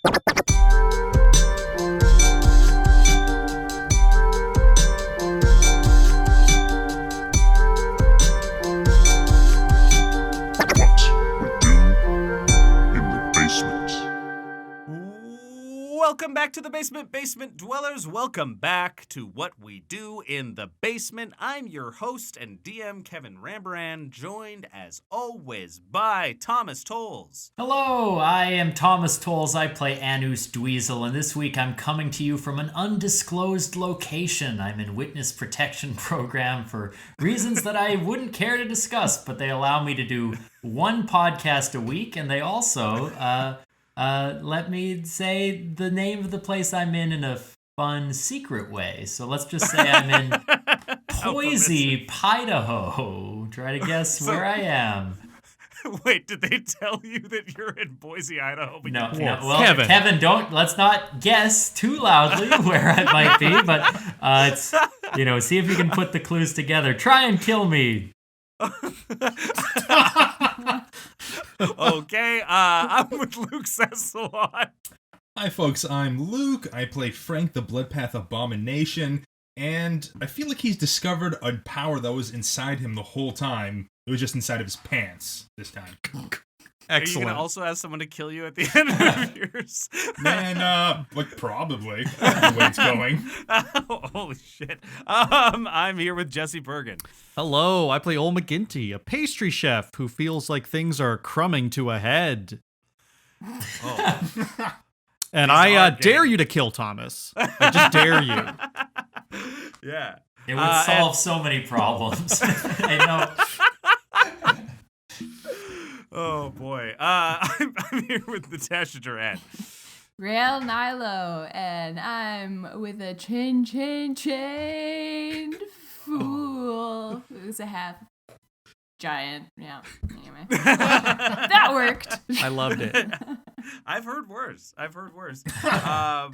Welcome back to the basement dwellers. Welcome back to what we do in the basement. I'm your host and DM, Kevin Rambaran, joined as always by Thomas Tolles. Hello, I am Thomas Tolles. I play Anus Dweezil, and this week I'm coming to you from an undisclosed location. I'm in Witness Protection Program for reasons that I wouldn't care to discuss, but they allow me to do one podcast a week, and they also let me say the name of the place I'm in a fun, secret way. So let's just say I'm in Boise, Idaho. Try to guess where I am. Wait, did they tell you that you're in Boise, Idaho? No. Well, Kevin, let's not guess too loudly where I might be, but it's, see if you can put the clues together. Try and kill me. Okay, I'm with Luke Cecilon. Hi folks, I'm Luke. I play Frank the Bloodpath Abomination, and I feel like he's discovered a power that was inside him the whole time. It was just inside of his pants this time. Excellent. Are you gonna also ask someone to kill you at the end of yours? Man, probably. The way it's going. Holy shit. I'm here with Jesse Bergen. Hello, I play Ol McGinty, a pastry chef who feels like things are crumbing to a head. Oh. And I dare you to kill Thomas. I just dare you. Yeah. It would solve so many problems. I know. Oh boy. I'm here with Natasha Duran. Rael Nilo, and I'm with a chained fool who's a half giant. Yeah. Anyway. That worked. I loved it. I've heard worse.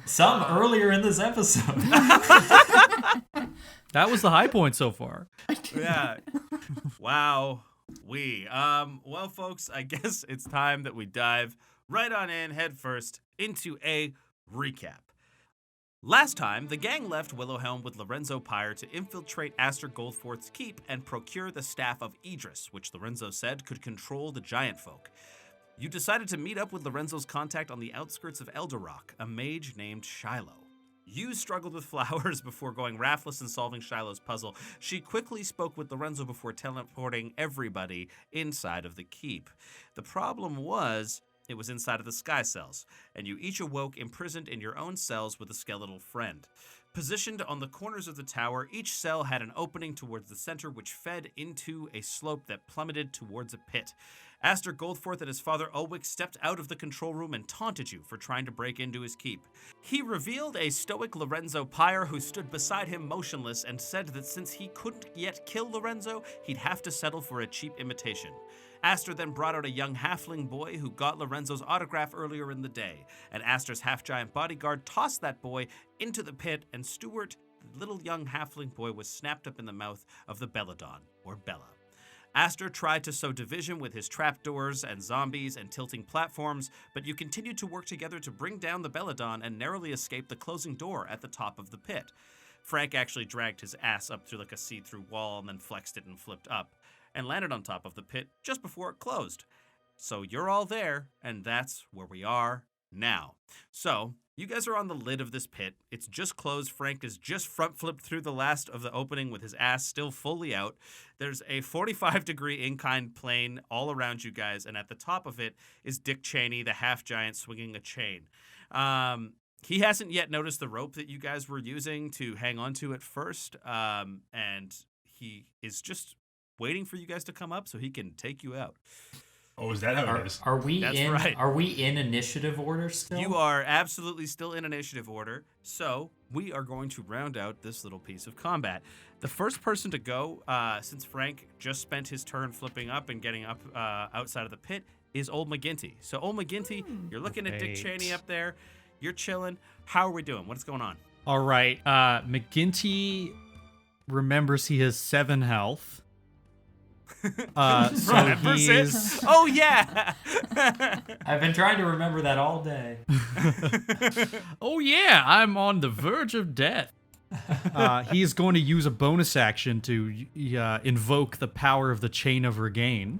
Some earlier in this episode. That was the high point so far. Yeah. Wow. Well, folks, I guess it's time that we dive right on in, head first, into a recap. Last time, the gang left Willowhelm with Lorenzo Pyre to infiltrate Aster Goldforth's keep and procure the Staff of Idris, which Lorenzo said could control the giant folk. You decided to meet up with Lorenzo's contact on the outskirts of Elderrock, a mage named Shiloh. You struggled with flowers before going raftless and solving Shiloh's puzzle. She quickly spoke with Lorenzo before teleporting everybody inside of the keep. The problem was, it was inside of the sky cells, and you each awoke imprisoned in your own cells with a skeletal friend. Positioned on the corners of the tower, each cell had an opening towards the center which fed into a slope that plummeted towards a pit. Aster Goldforth and his father Ulwick stepped out of the control room and taunted you for trying to break into his keep. He revealed a stoic Lorenzo Pyre who stood beside him motionless and said that since he couldn't yet kill Lorenzo, he'd have to settle for a cheap imitation. Aster then brought out a young halfling boy who got Lorenzo's autograph earlier in the day, and Aster's half-giant bodyguard tossed that boy into the pit, and Stuart, the little young halfling boy, was snapped up in the mouth of the Belladon, or Bella. Aster tried to sow division with his trapdoors and zombies and tilting platforms, but you continued to work together to bring down the Belladon and narrowly escape the closing door at the top of the pit. Frank actually dragged his ass up through like a see-through wall and then flexed it and flipped up, and landed on top of the pit just before it closed. So you're all there, and that's where we are now. So, you guys are on the lid of this pit. It's just closed. Frank is just front-flipped through the last of the opening with his ass still fully out. There's a 45-degree inclined plane all around you guys, and at the top of it is Dick Cheney, the half-giant, swinging a chain. He hasn't yet noticed the rope that you guys were using to hang onto at first, and he is just waiting for you guys to come up so he can take you out. Oh, is that how it is? Are we That's in? right. Are we in initiative order still? You are absolutely still in initiative order, so we are going to round out this little piece of combat. The first person to go, since Frank just spent his turn flipping up and getting up outside of the pit, is Old McGinty. So, Old McGinty, you're looking at Dick Cheney up there. You're chilling. How are we doing? What's going on? All right. McGinty remembers he has 7 health. So Remembers it? he's Oh, yeah. I've been trying to remember that all day. oh yeah, I'm on the verge of death. He's going to use a bonus action to invoke the power of the Chain of Regain.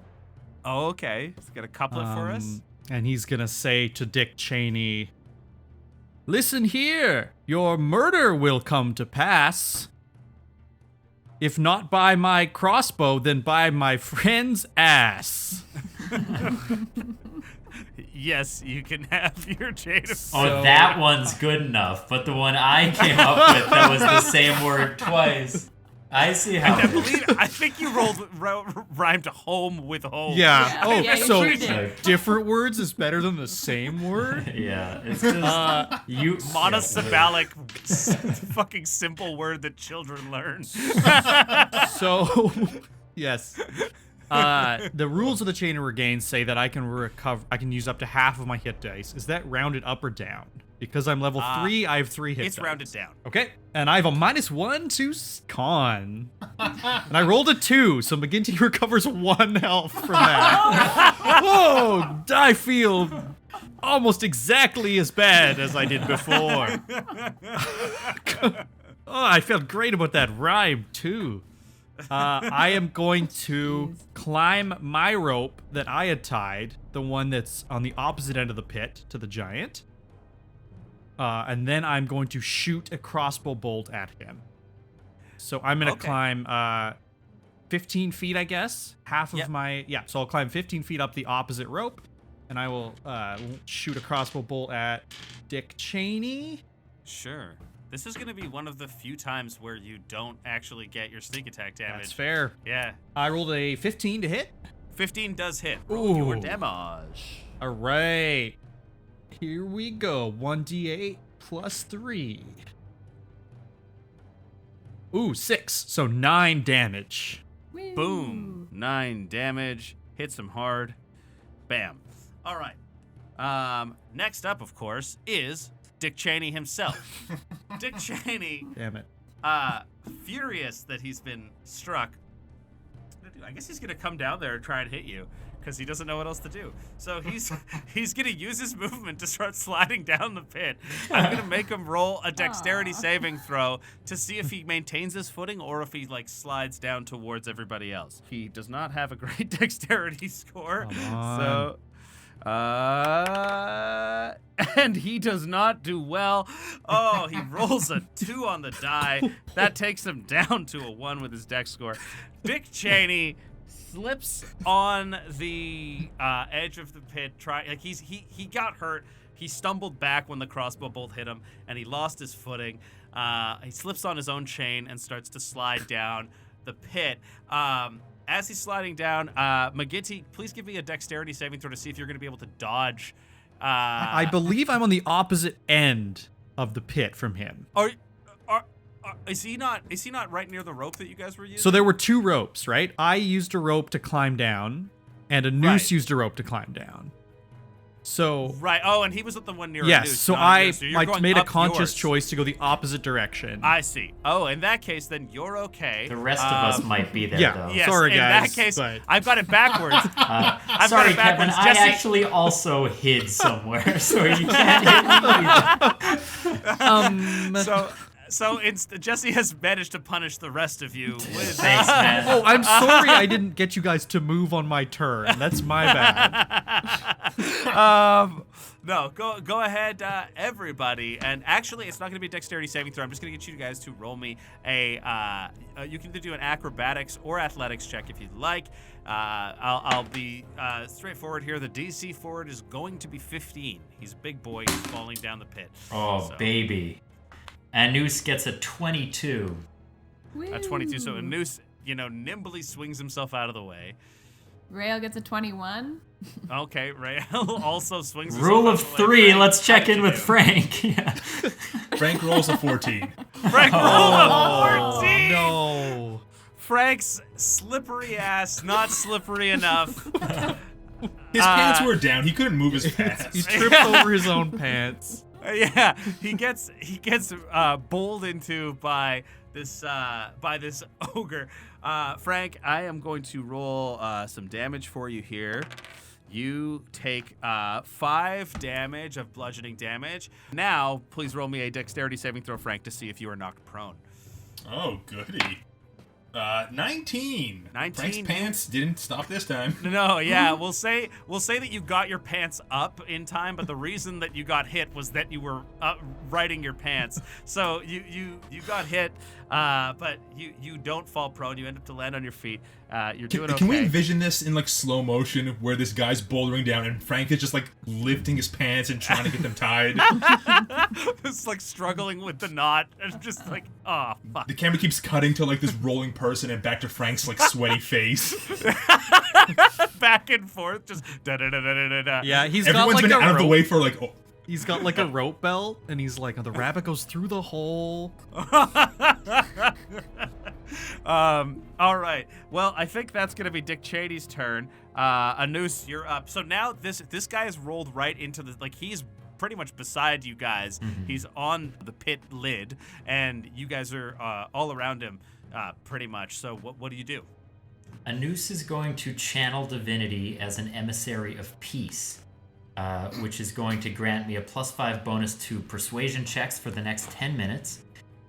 Oh, okay. He's got a couplet for us. And he's going to say to Dick Cheney, "Listen here, your murder will come to pass. If not by my crossbow, then by my friend's ass." Yes, you can have your chain of Oh, that one's good enough. But the one I came up with that was the same word twice. I see how. I think you rhymed home with home. Yeah. Oh, Yeah, you so sure did. different words is better than the same word? Yeah, it's just you Monosyllabic, fucking simple word that children learn. So, yes. The rules of the Chain of Regain say that I can use up to half of my hit dice. Is that rounded up or down? Because I'm level 3, I have 3 hit dice. It's rounded down. Okay, and I have a -1 to con. And I rolled a 2, so McGinty recovers 1 health from that. Whoa, I feel almost exactly as bad as I did before. Oh, I felt great about that rhyme, too. I am going to climb my rope that I had tied, the one that's on the opposite end of the pit to the giant. And then I'm going to shoot a crossbow bolt at him. So I'm going to climb 15 feet, I guess. Half of my... Yeah, so I'll climb 15 feet up the opposite rope. And I will shoot a crossbow bolt at Dick Cheney. Sure. This is going to be one of the few times where you don't actually get your sneak attack damage. That's fair. Yeah. I rolled a 15 to hit. 15 does hit. Roll your Ooh. damage. All right. Here we go. 1d8 plus 3. Ooh, 6. So 9 damage. Woo. Boom. 9 damage. Hits him hard. Bam. All right. Next up, of course, is Dick Cheney himself. Dick Cheney, Damn it. furious that he's been struck. I guess he's gonna come down there and try and hit you because he doesn't know what else to do. So he's gonna use his movement to start sliding down the pit. I'm gonna make him roll a dexterity saving throw to see if he maintains his footing or if he like slides down towards everybody else. He does not have a great dexterity score. Come on. So and he does not do well. Oh, he rolls a 2 on the die. That takes him down to a 1 with his dex score. Dick Cheney slips on the edge of the pit. He got hurt. He stumbled back when the crossbow bolt hit him, and he lost his footing. He slips on his own chain and starts to slide down the pit. As he's sliding down, McGinty, please give me a dexterity saving throw to see if you're going to be able to dodge. I believe I'm on the opposite end of the pit from him. Is he not right near the rope that you guys were using? So there were 2 ropes, right? I used a rope to climb down, and a noose used a rope to climb down. So right. Oh, and he was at the one near. Yes. a noose, So not a I noose. So you're going made a up conscious yours. choice to go the opposite direction. I see. Oh, in that case, then you're okay. The rest of us might be there, yeah. though. Yes, Sorry, in guys, that case, but- I've got it backwards. I've Sorry, got it Kevin. backwards. I Jesse, actually also hid somewhere, so you can't hit me either. So Jesse has managed to punish the rest of you with. Thanks, man. Oh, I'm sorry I didn't get you guys to move on my turn. That's my bad. No, go ahead, everybody. And actually, it's not going to be a dexterity saving throw. I'm just going to get you guys to roll me a. You can either do an acrobatics or athletics check if you'd like. I'll be straightforward here. The DC for it is going to be 15. He's a big boy. He's falling down the pit. Oh, baby. Anus gets a 22. A 22. So Anus, nimbly swings himself out of the way. Rail gets a 21. Okay, Rael also swings himself Rule out of the way. 3. Frank, Let's check how in did with you do? Frank. Yeah. Frank rolls a 14. Frank rolled a 14. No. Frank's slippery ass, not slippery enough. His pants were down. He couldn't move his pants. He tripped over his own pants. Yeah, he gets bowled into by this ogre. Frank, I am going to roll some damage for you here. You take 5 damage of bludgeoning damage. Now, please roll me a dexterity saving throw, Frank, to see if you are knocked prone. Oh, goody. 19. 19. Frank's pants didn't stop this time. No, yeah, we'll say that you got your pants up in time, but the reason that you got hit was that you were riding your pants. So you got hit, but you don't fall prone. You end up to land on your feet. You're doing okay. Can we envision this in like slow motion, where this guy's bouldering down and Frank is just like lifting his pants and trying to get them tied? It's like struggling with the knot and just like, oh fuck. The camera keeps cutting to like this rolling person and back to Frank's like sweaty face. Back and forth, just da da da da da da. Yeah, Everyone's got like been a out of the rope. way for like. Oh. He's got like a rope belt, and he's like, the rabbit goes through the hole. All right. Well, I think that's gonna be Dick Cheney's turn. Anus, you're up. So now this guy has rolled right into the, like, he's pretty much beside you guys. Mm-hmm. He's on the pit lid, and you guys are all around him, pretty much. So what do you do? Anus is going to channel divinity as an emissary of peace, which is going to grant me a +5 bonus to persuasion checks for the next 10 minutes.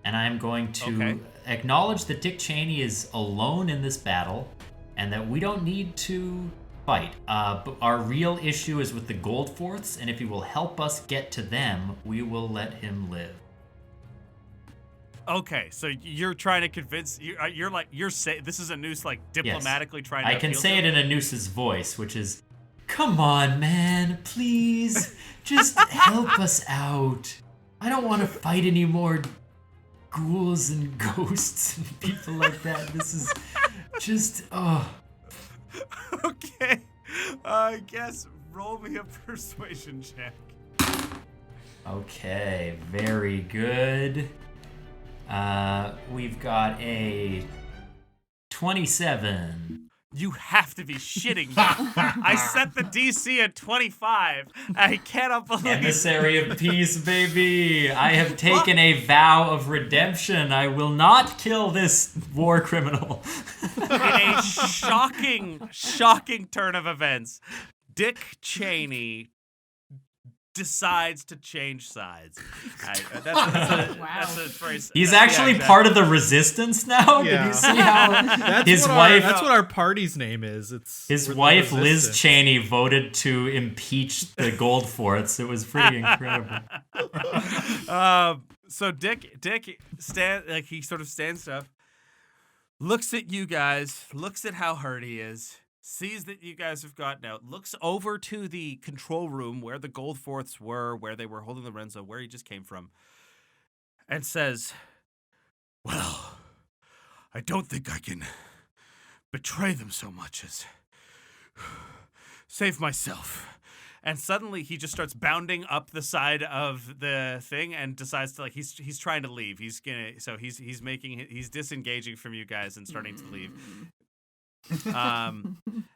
And I'm going to acknowledge that Dick Cheney is alone in this battle and that we don't need to fight. But our real issue is with the Goldforths, and if he will help us get to them, we will let him live. Okay, so you're trying to convince you're saying this is Anus like diplomatically trying to. I can appeal say to it in Anus's voice, which is, "Come on, man, please, just help us out. I don't want to fight any more ghouls and ghosts and people like that. This is just, oh." Okay, I guess roll me a persuasion check. Okay, very good. We've got a 27. You have to be shitting me. I set the DC at 25. I cannot believe Emissary of peace, baby. I have taken a vow of redemption. I will not kill this war criminal. in a shocking turn of events, Dick Cheney decides to change sides. That's a very, He's actually part of the resistance now. Yeah. Did you see how his wife? That's what our party's name is. It's His we're the wife, Liz Resistance. Cheney, voted to impeach the Goldforths. It was pretty incredible. So Dick he sort of stands up, looks at you guys, looks at how hurt he is, sees that you guys have gotten out, looks over to the control room where the Goldforths were, where they were holding Lorenzo, where he just came from, and says, "Well, I don't think I can betray them so much as save myself." And suddenly he just starts bounding up the side of the thing and decides to, like, he's trying to leave. He's disengaging from you guys and starting to leave.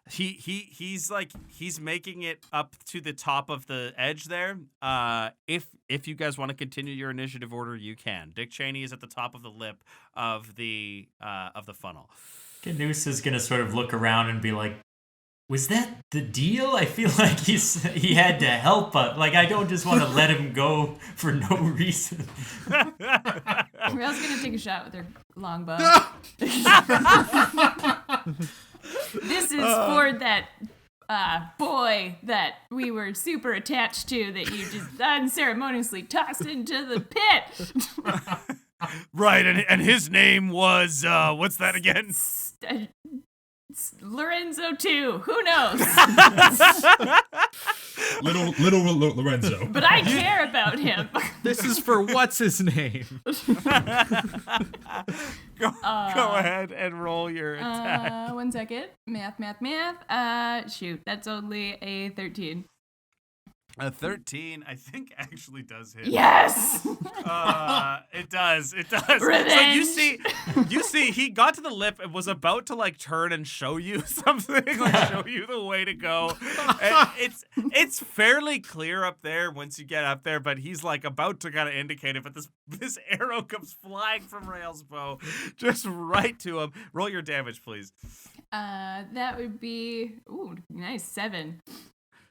He's making it up to the top of the edge there. If you guys want to continue your initiative order, you can. Dick Cheney is at the top of the lip of the funnel. Canus is gonna sort of look around and be like, "Was that the deal? I feel like he had to help us. Like, I don't just want to let him go for no reason." Rael's gonna take a shot with her longbow. This is for that boy that we were super attached to that you just unceremoniously tossed into the pit. Right, and his name was what's that again? Lorenzo too. Who knows? Little Lorenzo. But I care about him. This is for what's his name? Go ahead and roll your attack. 1 second. Math. Shoot, that's only a 13. A 13, I think, actually does hit. Yes. It does. It does. Revenge. So you see, he got to the lip and was about to like turn and show you something, like show you the way to go. And it's fairly clear up there once you get up there, but he's like about to kind of indicate it. But this arrow comes flying from Rael's bow, just right to him. Roll your damage, please. That would be nice 7.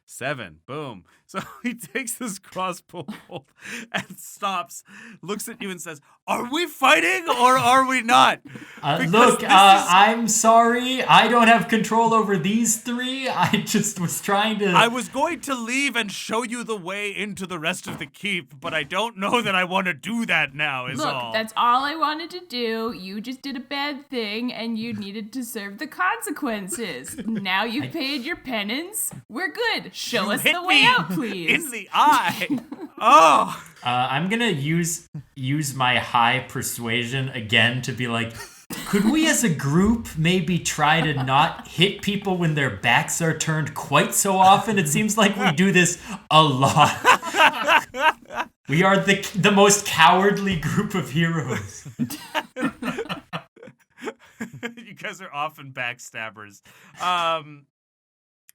7. Boom. So he takes this crossbow bolt and stops, looks at you and says, "Are we fighting or are we not?" Look, I'm sorry. I don't have control over these 3. I just was trying to... I was going to leave and show you the way into the rest of the keep, but I don't know that I want to do that now, is all. Look, that's all I wanted to do. You just did a bad thing, and you needed to serve the consequences. Now you've paid your penance. We're good. Show You us hit the way me out, please. in the eye. Oh. I'm gonna use my high persuasion again to be like, could we as a group maybe try to not hit people when their backs are turned quite so often? It seems like we do this a lot. We are the most cowardly group of heroes. You guys are often backstabbers.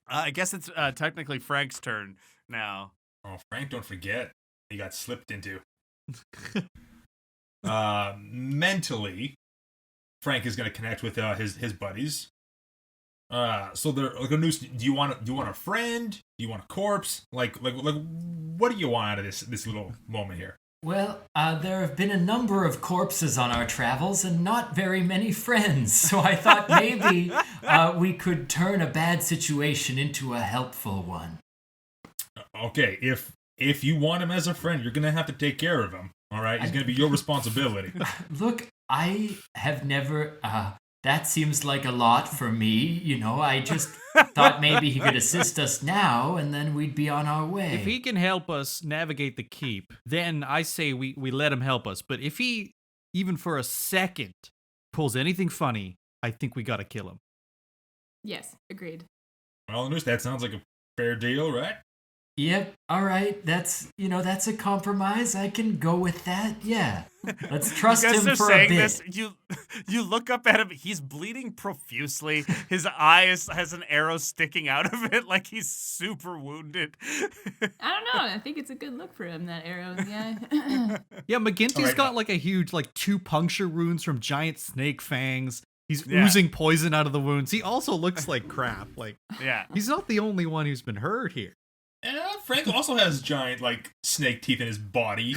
I guess it's technically Frank's turn now. Oh, Frank, don't forget. He got slipped into. Mentally, Frank is going to connect with his buddies. So they're like, do you want a friend? Do you want a corpse? Like what do you want out of this little moment here? Well, there have been a number of corpses on our travels and not very many friends, so I thought maybe we could turn a bad situation into a helpful one. Okay, if you want him as a friend, you're gonna have to take care of him. All right, he's gonna be your responsibility. Look, I have never. That seems like a lot for me. You know, I just thought maybe he could assist us now, and then we'd be on our way. If he can help us navigate the keep, then I say we let him help us. But if he, even for a second, pulls anything funny, I think we gotta kill him. Yes, agreed. Well, that sounds like a fair deal, right? Yep, all right. That's a compromise. I can go with that. Yeah. Let's trust You guys him are for saying a bit. this. You look up at him. He's bleeding profusely. His eye has an arrow sticking out of it, like he's super wounded. I don't know. I think it's a good look for him, that arrow in the eye. Yeah, McGinty's Alright, got like a huge, 2 puncture wounds from giant snake fangs. He's Yeah. oozing poison out of the wounds. He also looks like crap. Yeah. He's not the only one who's been hurt here. Frank also has giant snake teeth in his body.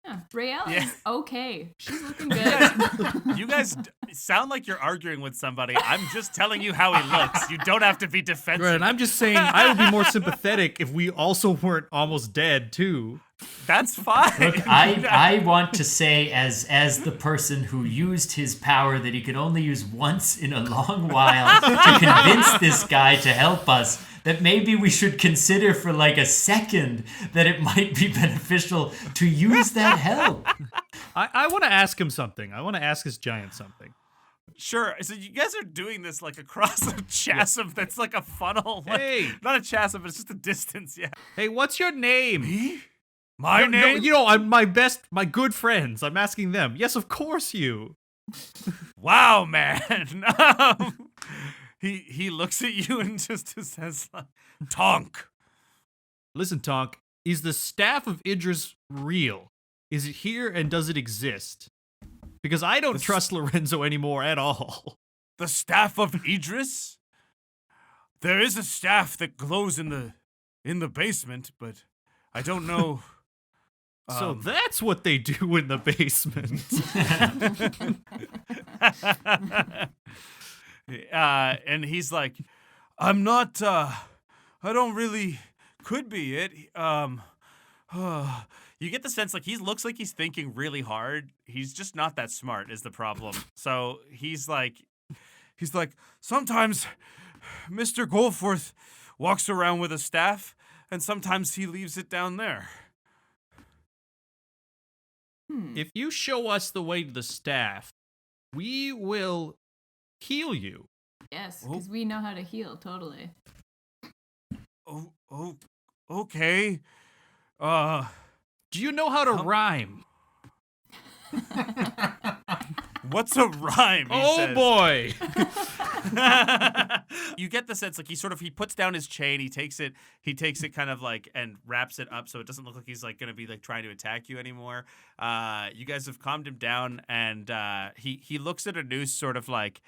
Yeah, Rael Yeah. is okay. She's looking good. You guys sound like you're arguing with somebody. I'm just telling you how he looks. You don't have to be defensive. Right, and I'm just saying I would be more sympathetic if we also weren't almost dead too. That's fine. Look, I want to say as the person who used his power that he could only use once in a long while to convince this guy to help us, that maybe we should consider for a second that it might be beneficial to use that help. I want to ask him something. I want to ask this giant something. Sure. So you guys are doing this across a chasm that's like a funnel. Hey. Not a chasm, but it's just a distance. Yeah. Hey, what's your name? Me? My No, name? I'm my good friends. I'm asking them. Yes, of course you. Wow, man. He looks at you and just says, Tonk. Listen, Tonk, is the staff of Idris real? Is it here and does it exist? Because I don't trust Lorenzo anymore at all. The staff of Idris? There is a staff that glows in the basement, but I don't know. So that's what they do in the basement. And he's like, I'm not, I don't really, could be it. You get the sense he looks like he's thinking really hard. He's just not that smart is the problem. So he's like, sometimes Mr. Goldforth walks around with a staff and sometimes he leaves it down there. If you show us the way to the staff, we will heal you. Yes, because we know how to heal, totally. Oh, Okay. Do you know how to rhyme? What's a rhyme? He Oh says. boy. You get the sense like he puts down his chain, he takes it kind of like and wraps it up so it doesn't look like he's like gonna be like trying to attack you anymore. You guys have calmed him down, and he looks at a noose sort of like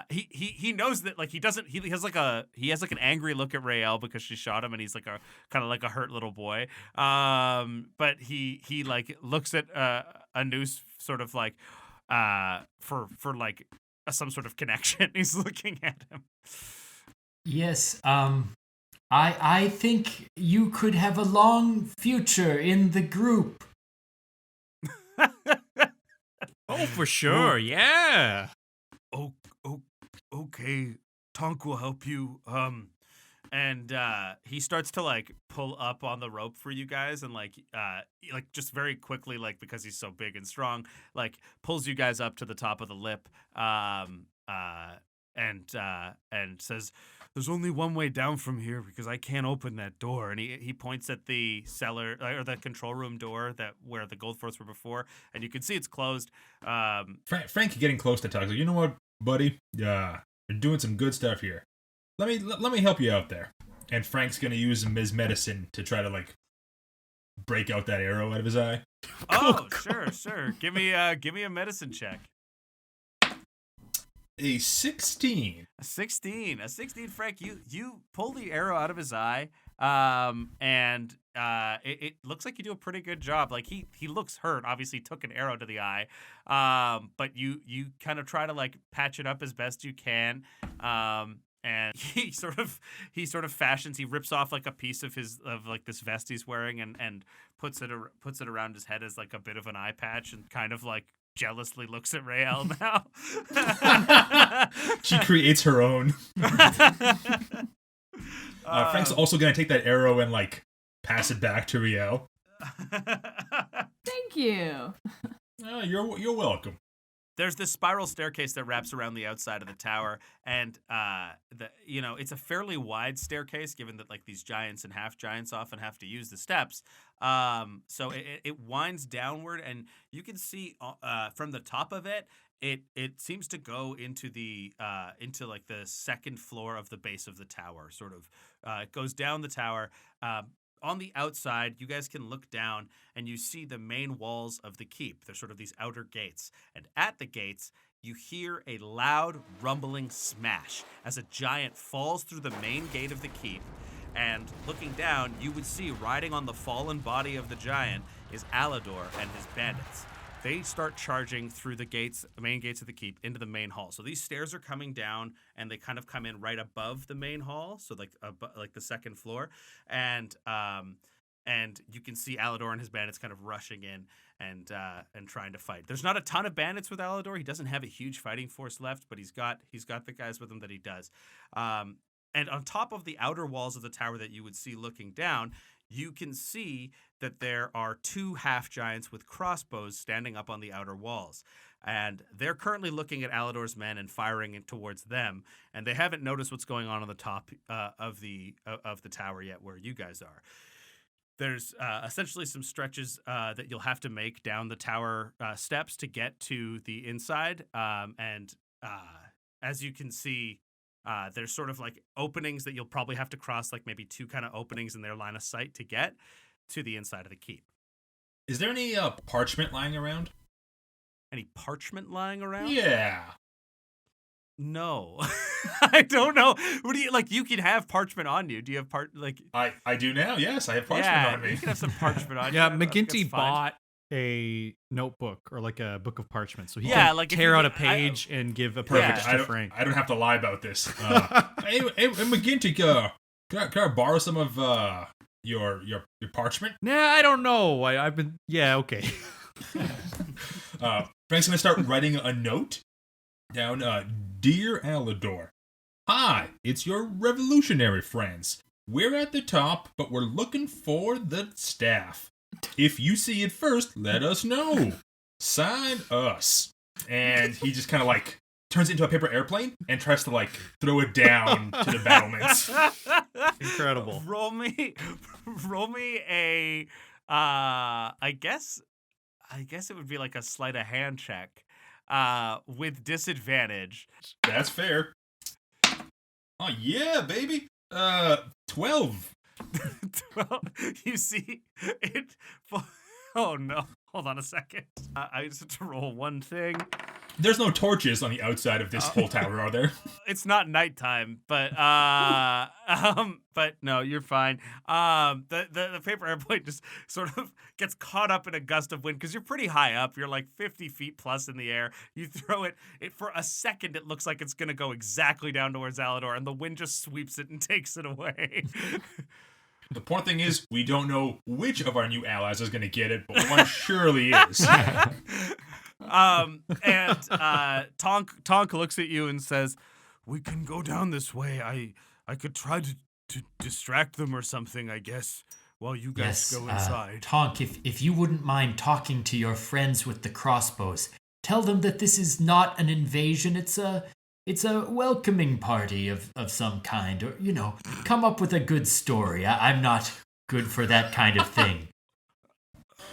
he knows that like he has like an angry look at Rael because she shot him, and he's like a kind of like a hurt little boy. But he like looks at a noose sort of like for like some sort of connection. He's looking at him. Yes, I think you could have a long future in the group. Oh, for sure. Yeah. Okay, Tonk will help you. And he starts to like pull up on the rope for you guys, and like just very quickly, like because he's so big and strong, like pulls you guys up to the top of the lip, and says, "There's only one way down from here because I can't open that door." And he points at the cellar or the control room door where the Goldforths were before, and you can see it's closed. Frank getting close to Tug. Like, you know what, buddy? You're doing some good stuff here. Let me help you out there. And Frank's gonna use his medicine to try to like break out that arrow out of his eye. Oh, sure. Give me a medicine check. A 16. A 16, Frank. You pull the arrow out of his eye, and it looks like you do a pretty good job. Like he looks hurt. Obviously, took an arrow to the eye, but you kind of try to like patch it up as best you can. And he sort of fashions. He rips off like a piece of this vest he's wearing, and puts it around his head as like a bit of an eye patch, and kind of like jealously looks at Rael now. She creates her own. Frank's also gonna take that arrow and like pass it back to Rael. Thank you. You're welcome. There's this spiral staircase that wraps around the outside of the tower, and it's a fairly wide staircase, given that like these giants and half giants often have to use the steps. So it winds downward, and you can see from the top of it, it seems to go into into like the second floor of the base of the tower. Sort of, it goes down the tower. On the outside, you guys can look down and you see the main walls of the keep. There's sort of these outer gates. And at the gates, you hear a loud, rumbling smash as a giant falls through the main gate of the keep. And looking down, you would see riding on the fallen body of the giant is Alador and his bandits. They start charging through the main gates of the keep into the main hall. So these stairs are coming down, and they kind of come in right above the main hall, so like the second floor, and you can see Alador and his bandits kind of rushing in and trying to fight. There's not a ton of bandits with Alador. He doesn't have a huge fighting force left, but he's got the guys with him that he does. And on top of the outer walls of the tower that you would see looking down, you can see that there are two half-giants with crossbows standing up on the outer walls. And they're currently looking at Alador's men and firing towards them. And they haven't noticed what's going on the top of the tower yet, where you guys are. There's essentially some stretches that you'll have to make down the tower steps to get to the inside. And as you can see, there's sort of like openings that you'll probably have to cross, like maybe two kind of openings in their line of sight to get to the inside of the keep. Is there any parchment lying around? Any parchment lying around? Yeah. No. I don't know. What do you like? You can have parchment on you. Do you have I do now. Yes, I have parchment on me. You can have some parchment on you. Yeah, McGinty bought a notebook or like a book of parchment, so he can like tear out a page and give a page to Frank. I don't have to lie about this. Hey, McGinty, can I borrow some of your parchment? Nah, I don't know. I've been okay. Frank's gonna start writing a note down. Dear Alador, hi, it's your revolutionary friends. We're at the top, but we're looking for the staff. If you see it first, let us know. Sign us. And he just kind of like turns it into a paper airplane and tries to like throw it down to the battlements. Incredible. Roll me a I guess it would be like a sleight of hand check with disadvantage. That's fair. Oh yeah, baby. 12. Well, you see it. Oh no! Hold on a second. I just have to roll one thing. There's no torches on the outside of this whole tower, are there? It's not nighttime, but no, you're fine. The paper airplane just sort of gets caught up in a gust of wind because you're pretty high up. You're like 50 feet plus in the air. You throw it for a second. It looks like it's gonna go exactly down towards Alador, and the wind just sweeps it and takes it away. The important thing is, we don't know which of our new allies is going to get it, but one surely is. Tonk looks at you and says, "We can go down this way. I could try to distract them or something, I guess, while you guys go inside." Tonk, if you wouldn't mind talking to your friends with the crossbows, tell them that this is not an invasion. It's a welcoming party of some kind, or, come up with a good story. I'm not good for that kind of thing.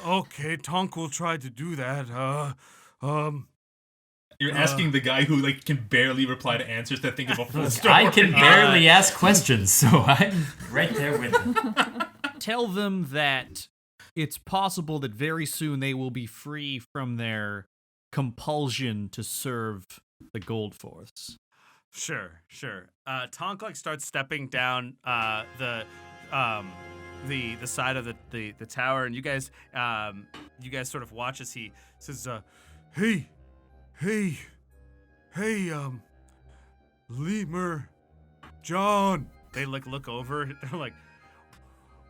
Okay, Tonk will try to do that. You're asking the guy who can barely reply to answers to think of a full story. I can barely ask questions, so I'm right there with him. Tell them that it's possible that very soon they will be free from their compulsion to serve the Goldforths. Sure. Tonk starts stepping down the side of the tower, and you guys sort of watch as he says, hey, Lemur, John. They look over. They're like,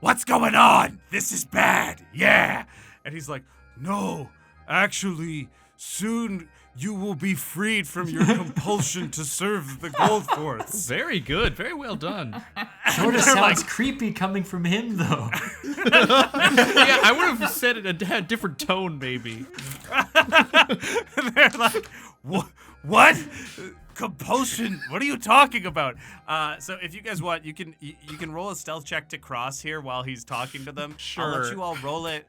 "What's going on? This is bad." Yeah, and he's like, "No, actually, soon you will be freed from your compulsion to serve the Goldforths." Very good. Very well done. Sort of sounds creepy coming from him, though. Yeah, I would have said it a different tone, maybe. They're like, "What? Compulsion? What are you talking about?" So if you guys want, you can roll a stealth check to cross here while he's talking to them. Sure. I'll let you all roll it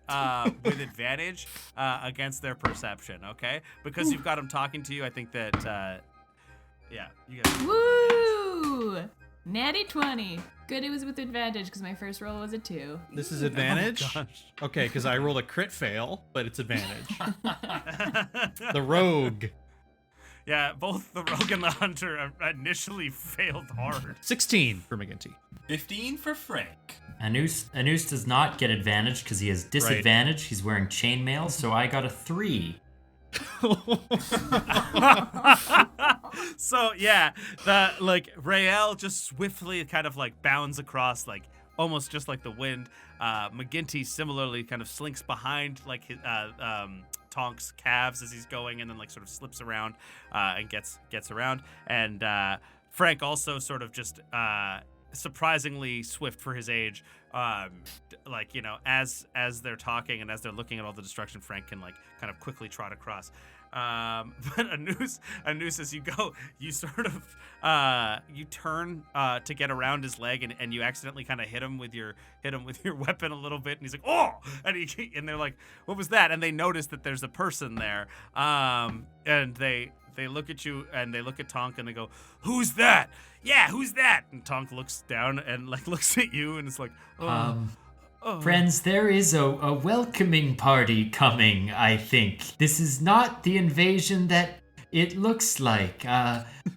with advantage against their perception, okay? Because you've got them talking to you, I think that, yeah, you guys. Woo! Natty 20. Good, it was with advantage because my first roll was a 2. This is advantage? Oh, gosh. Okay, because I rolled a crit fail, but it's advantage. The rogue. Yeah, both the rogue and the hunter initially failed hard. 16 for McGinty. 15 for Frank. Anus does not get advantage because he has disadvantage. Right. He's wearing chainmail, so I got a 3. So yeah, Rael just swiftly kind of bounds across, almost just like the wind. McGinty similarly kind of slinks behind his Tonk's calves as he's going, and then sort of slips around and gets around. And Frank also sort of just surprisingly swift for his age. As they're talking and as they're looking at all the destruction, Frank can kind of quickly trot across. But Anus, as you go, you sort of you turn to get around his leg, and you accidentally kind of hit him with your weapon a little bit, and he's like, "Oh!" and they're like, "What was that?" And they notice that there's a person there, and they look at you and they look at Tonk and they go, "Who's that? Yeah, who's that?" And Tonk looks down and looks at you and it's like, Friends, there is a welcoming party coming, I think. This is not the invasion that it looks like.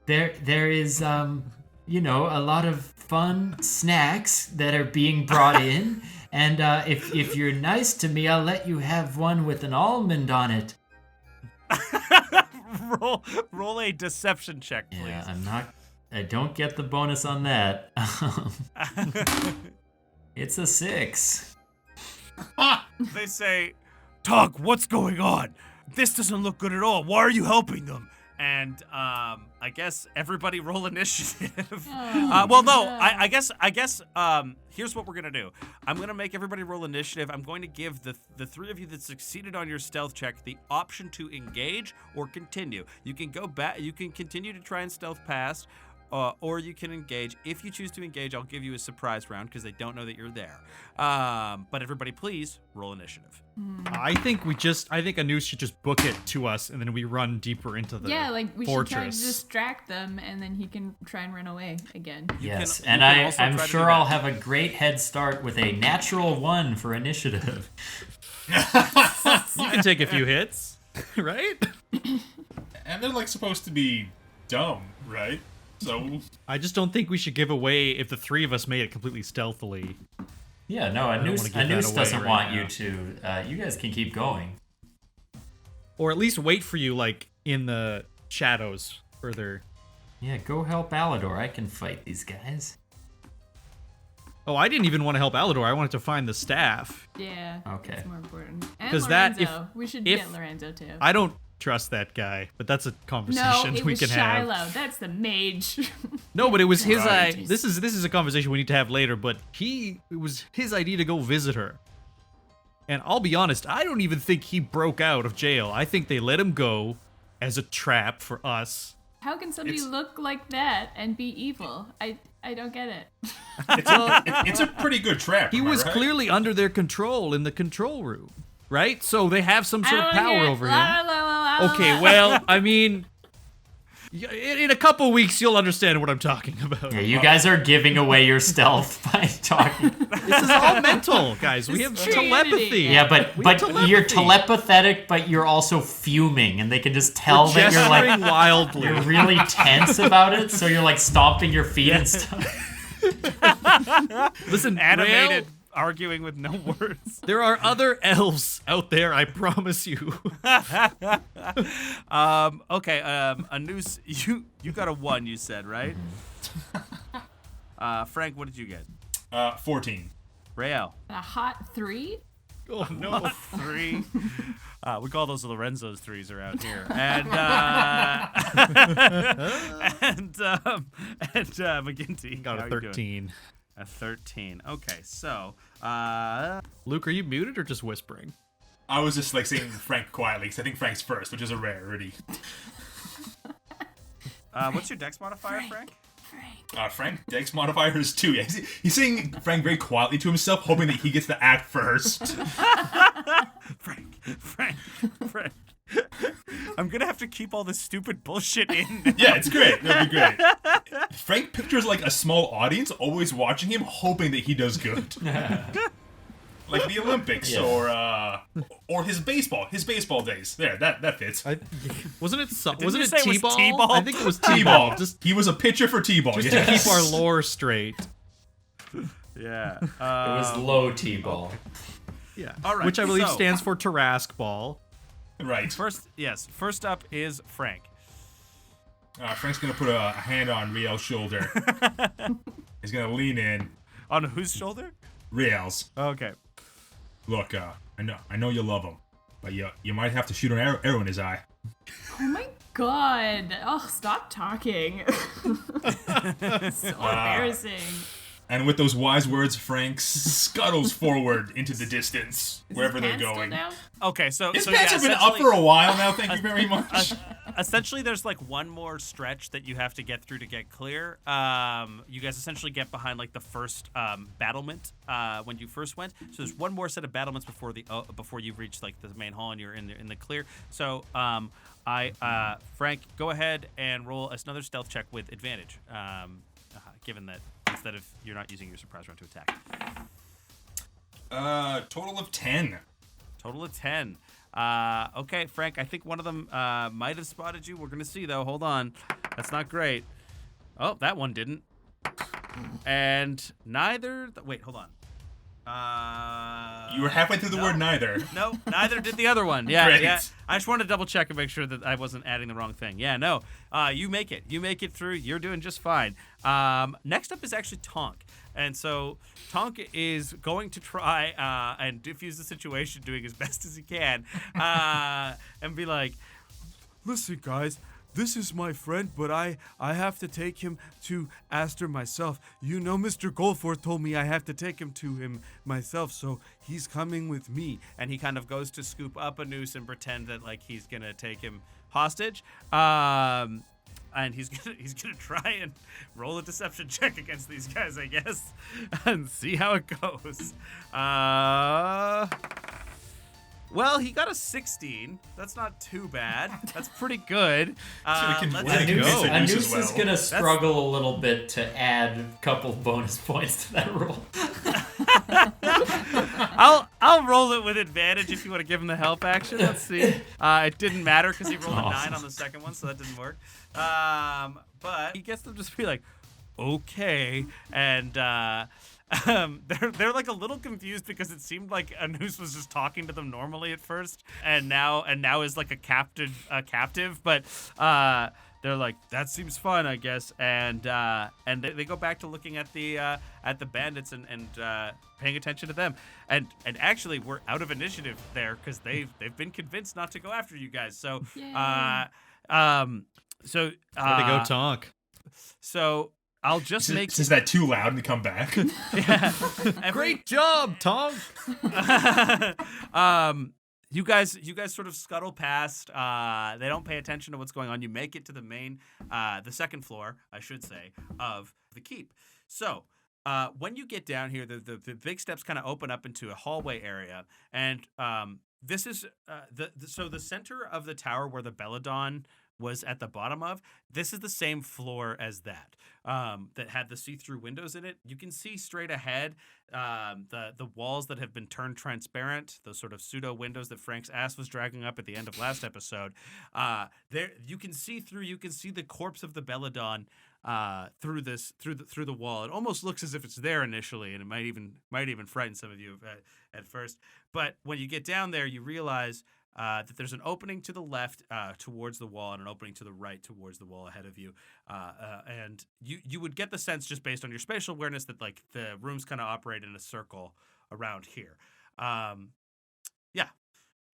There is, a lot of fun snacks that are being brought in. And if you're nice to me, I'll let you have one with an almond on it. Roll a deception check, please. Yeah, I don't get the bonus on that. It's a 6. They say, "Tonk, what's going on? This doesn't look good at all. Why are you helping them?" And I guess everybody roll initiative. I guess here's what we're gonna do. I'm gonna make everybody roll initiative. I'm going to give the three of you that succeeded on your stealth check the option to engage or continue. You can go back. You can continue to try and stealth past, or you can engage. If you choose to engage, I'll give you a surprise round because they don't know that you're there. But everybody, please roll initiative. I think Anus should just book it to us, and then we run deeper into the Yeah, like we fortress. should try to distract them, and then he can try and run away again. Yes, you and can also I'm try to sure do I'll that. have a great head start with a natural 1 for initiative. You can take a few hits, right? And they're like supposed to be dumb, right? So I just don't think we should give away if the 3 of us made it completely stealthily. Yeah, no, wanna Anus give that away doesn't right want now. you to. You guys can keep going. Or at least wait for you, like, in the shadows further. Yeah, go help Alador. I can fight these guys. Oh, I didn't even want to help Alador. I wanted to find the staff. Yeah. Okay. That's more important. And 'Cause Lorenzo. that- we should if- get Lorenzo too. I don't trust that guy, but that's a no, conversation it we was can Shiloh. have. That's the mage. No, but it was his Right. This is a conversation we need to have later, but it was his idea to go visit her. And I'll be honest, I don't even think he broke out of jail. I think they let him go as a trap for us. How can somebody look like that and be evil? I don't get it. it's a pretty good trap. He am I was right? clearly under their control in the control room, right? So they have some sort of I don't power hear it. over him. La, la, la, la, Okay, la. well, I mean, in a couple weeks you'll understand what I'm talking about. Yeah, you guys are giving away your stealth by talking. This is all mental, guys. We have It's true telepathy. unity. Yeah, but We have you're telepathy. telepathetic, but you're also fuming, and they can just tell that you're like Gesturing wildly. you're really tense about it. So you're like stomping your feet and stuff. Listen, Animated, Rael, arguing with no words. there are other elves out there, I promise you. Okay, Anus, you got a 1, you said, right? Frank, what did you get? 14. Rael. A hot 3? Oh no. 3. We call those Lorenzo's 3s around here. And McGinty. Got how a you doing? 13. A 13. Okay, so Luke, are you muted or just whispering? I was just like saying Frank quietly because I think Frank's first, which is a rarity. what's your dex modifier, Frank? Frank, Dex modifier is 2. Yeah, he's saying Frank very quietly to himself, hoping that he gets to act first. Frank. I'm gonna have to keep all this stupid bullshit in. Yeah, it's great. It'll be great. Frank pictures like a small audience always watching him, hoping that he does good. Like the Olympics or his baseball days. There, that fits. Wasn't it you wasn't it say it was T-ball? T-ball? I think it was T-ball. T-ball. Just He was a pitcher for T-ball. to Yes. keep our lore straight. Yeah. It was low T-ball. Yeah. All right, Which I believe so- stands for Tarrasque ball. Right. First up is Frank. Frank's gonna put a hand on Riel's shoulder. He's gonna lean in. On whose shoulder? Riel's. Okay. Look, I know you love him, but you might have to shoot an arrow in his eye. Oh my god. Oh, stop talking. So embarrassing. And with those wise words, Frank scuttles forward into the distance, Is wherever his they're pants still going. down? Okay, so His so pants yeah, have been up essentially- for a while now, thank you very much. Essentially, there's like one more stretch that you have to get through to get clear. You guys essentially get behind like the first battlement when you first went. So there's one more set of battlements before you reach like the main hall and you're in the clear. So Frank, go ahead and roll another stealth check with advantage, given that instead of you're not using your surprise round to attack. Total of 10. Total of 10. Okay, Frank, I think one of them might have spotted you. We're going to see, though. Hold on. That's not great. Oh, that one didn't. And neither... Wait, hold on. You were halfway through the word neither. No, neither did the other one. Yeah, Great. yeah. I just wanted to double check and make sure that I wasn't adding the wrong thing. Yeah, no. You make it. You make it through. You're doing just fine. Next up is actually Tonk. And so Tonk is going to try and diffuse the situation, doing as best as he can, and be like, listen, guys, this is my friend, but I have to take him to Aster myself. You know, Mr. Goldforth told me I have to take him to him myself, so he's coming with me. And he kind of goes to scoop up a noose and pretend that, like, he's going to take him hostage. and he's gonna try and roll a deception check against these guys, I guess, and see how it goes. Well, he got a 16. That's not too bad. That's pretty good. can Let's win. go. Anus Anus is going to struggle a little bit to add a couple bonus points to that roll. I'll roll it with advantage if you want to give him the help action. Let's see. It didn't matter because he rolled a 9 on the second one, so that didn't work. But he gets them to just be like, okay, and they're like a little confused because it seemed like Anus was just talking to them normally at first, and now is like a captive. But they're like, that seems fun, I guess, and they go back to looking at the bandits and paying attention to them, and actually we're out of initiative there because they've been convinced not to go after you guys. So Yay. so Way to go, Tonk. So I'll just make Is that too loud and come back? yeah. Great job, Tonk. You guys sort of scuttle past. They don't pay attention to what's going on. You make it to the main, the second floor, I should say, of the keep. So when you get down here, the big steps kind of open up into a hallway area, and this is so the center of the tower where the Belladon was at the bottom of. This is the same floor as that had the see-through windows in it. You can see straight ahead the walls that have been turned transparent, those sort of pseudo windows that Frank's ass was dragging up at the end of last episode. There you can see through. You can see the corpse of the Belladon through the wall. It almost looks as if it's there initially, and it might even frighten some of you at first. But when you get down there, you realize that there's an opening to the left towards the wall and an opening to the right towards the wall ahead of you. And you would get the sense just based on your spatial awareness that like the rooms kind of operate in a circle around here. Yeah.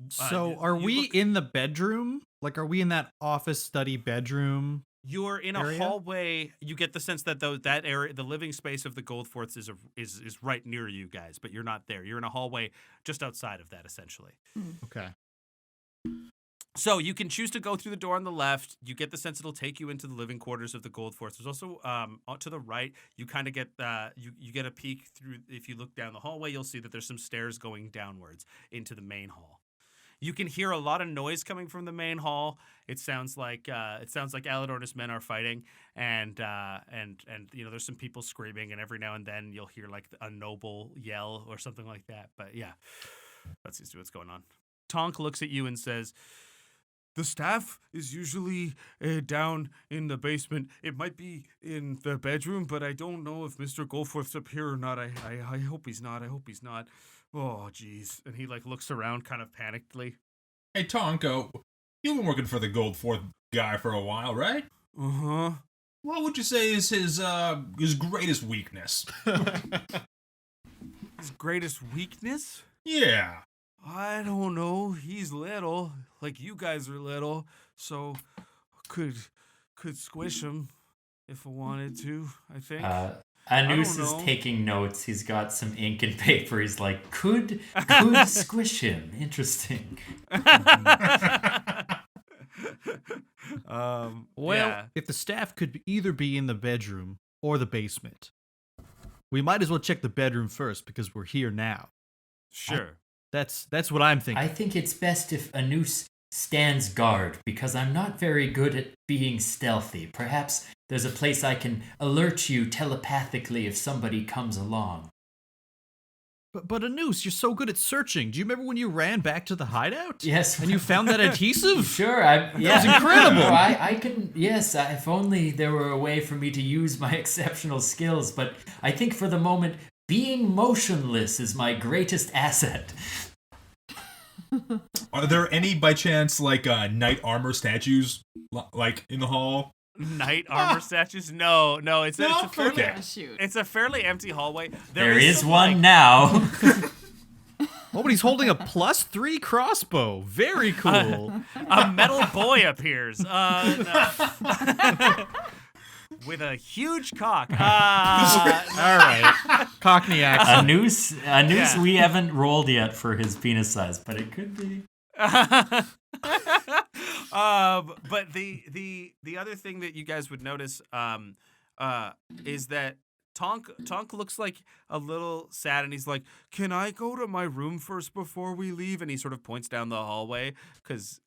So are we in the bedroom? Like, are we in that office study bedroom? You're in a area? hallway. You get the sense that that area, the living space of the Goldforths, is right near you guys, but you're not there. You're in a hallway just outside of that, essentially. Okay. So you can choose to go through the door on the left. You get the sense it'll take you into the living quarters of the Goldforths. There's also to the right. You kind of get you get a peek through. If you look down the hallway, you'll see that there's some stairs going downwards into the main hall. You can hear a lot of noise coming from the main hall. It sounds like Aladorn's men are fighting, and you know there's some people screaming, and every now and then you'll hear like a noble yell or something like that. But yeah, that seems to be what's going on. Tonk looks at you and says, "The staff is usually down in the basement. It might be in the bedroom, but I don't know if Mr. Goldforth's up here or not. I hope he's not. I hope he's not. Oh, jeez." And he like looks around kind of panikedly. Hey, Tonko, you've been working for the Goldforth guy for a while, right? Uh-huh. What would you say is his greatest weakness? His greatest weakness? Yeah. I don't know. He's little, like you guys are little, so could squish him if I wanted to, I think. Anus is know. taking notes. He's got some ink and paper. He's like, could squish him. Interesting. Well, yeah. if the staff could either be in the bedroom or the basement, we might as well check the bedroom first because we're here now. Sure. That's what I'm thinking. I think it's best if Anus stands guard because I'm not very good at being stealthy. Perhaps there's a place I can alert you telepathically if somebody comes along. But Anus, you're so good at searching. Do you remember when you ran back to the hideout? Yes. And you found that adhesive? Sure, that was incredible. No, I can, yes, if only there were a way for me to use my exceptional skills, but I think for the moment, being motionless is my greatest asset. Are there any, by chance, like knight armor statues, like in the hall? Knight armor statues? No, it's a fairly, Okay. Oh, shoot. it's a fairly empty hallway. There is some, one like, now. Oh, but he's holding a +3 crossbow. Very cool. A metal boy appears. No. With a huge cock. All right. Cockney accent. Anus, Yeah. we haven't rolled yet for his penis size, but it could be. But the other thing that you guys would notice is that Tonk looks like a little sad, and he's like, "Can I go to my room first before we leave?" And he sort of points down the hallway because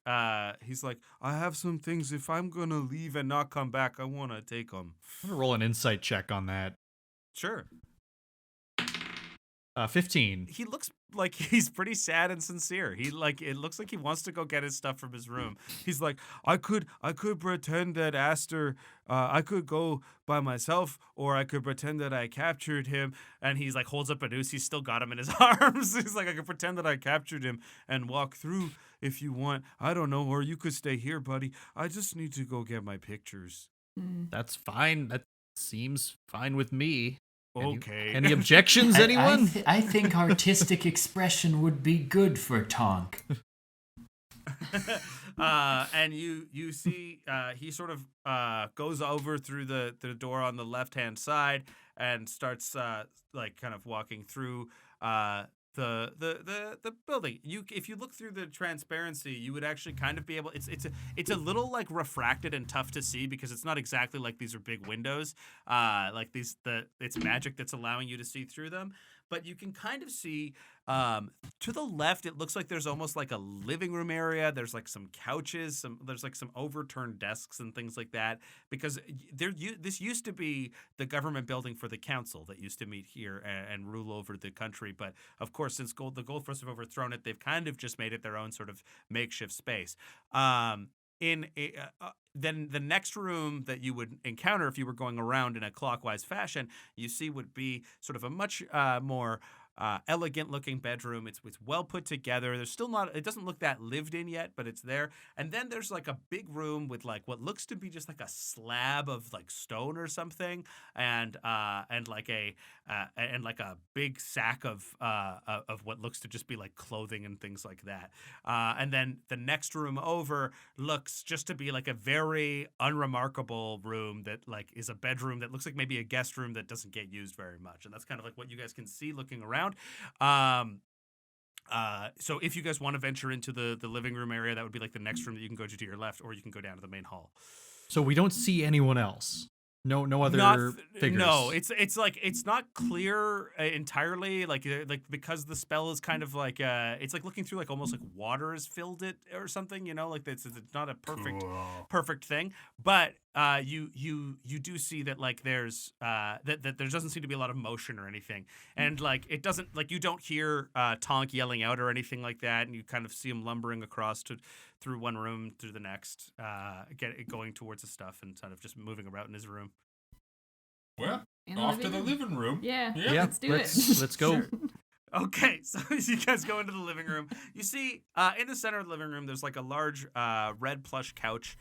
he's like, "I have some things. If I'm gonna leave and not come back, I want to take them." I'm gonna roll an insight check on that. Sure. 15. He looks like he's pretty sad and sincere. It looks like he wants to go get his stuff from his room. He's like, I could pretend that Aster, I could go by myself, or I could pretend that I captured him. And he's like, holds up a noose. He's still got him in his arms. He's like, I could pretend that I captured him and walk through if you want. I don't know, or you could stay here, buddy. I just need to go get my pictures. That's fine. That seems fine with me. Okay. Any objections, anyone? I think artistic expression would be good for Tonk. And you see he sort of goes over through the door on the left-hand side and starts like kind of walking through the building. If you look through the transparency, you would actually kind of be able. It's a little like refracted and tough to see because it's not exactly like these are big windows. It's magic that's allowing you to see through them. But you can kind of see to the left, it looks like there's almost like a living room area. There's like some couches, there's like some overturned desks and things like that. Because this used to be the government building for the council that used to meet here and rule over the country. But of course, since the Goldforths have overthrown it, they've kind of just made it their own sort of makeshift space. Then the next room that you would encounter if you were going around in a clockwise fashion, you see would be sort of a much more elegant looking bedroom. It's well put together. There's still it doesn't look that lived in yet, but it's there. And then there's like a big room with like what looks to be just like a slab of like stone or something, and like a big sack of what looks to just be like clothing and things like that. And then the next room over looks just to be like a very unremarkable room that like is a bedroom that looks like maybe a guest room that doesn't get used very much. And that's kind of like what you guys can see looking around. So if you guys want to venture into the living room area, that would be like the next room that you can go to your left, or you can go down to the main hall. So we don't see anyone else. No other figures. No, it's like it's not clear entirely. Like because the spell is kind of like it's like looking through like almost like water has filled it or something. You know, like it's not a perfect thing. But you do see that like there's that there doesn't seem to be a lot of motion or anything, and like it doesn't like you don't hear Tonk yelling out or anything like that, and you kind of see him lumbering across through one room through the next, going towards the stuff and kind of just moving about in his room. Well, off to the living room. Yeah. Let's do it. Let's go. Sure. Okay, so as you guys go into the living room, you see in the center of the living room, there's like a large red plush couch.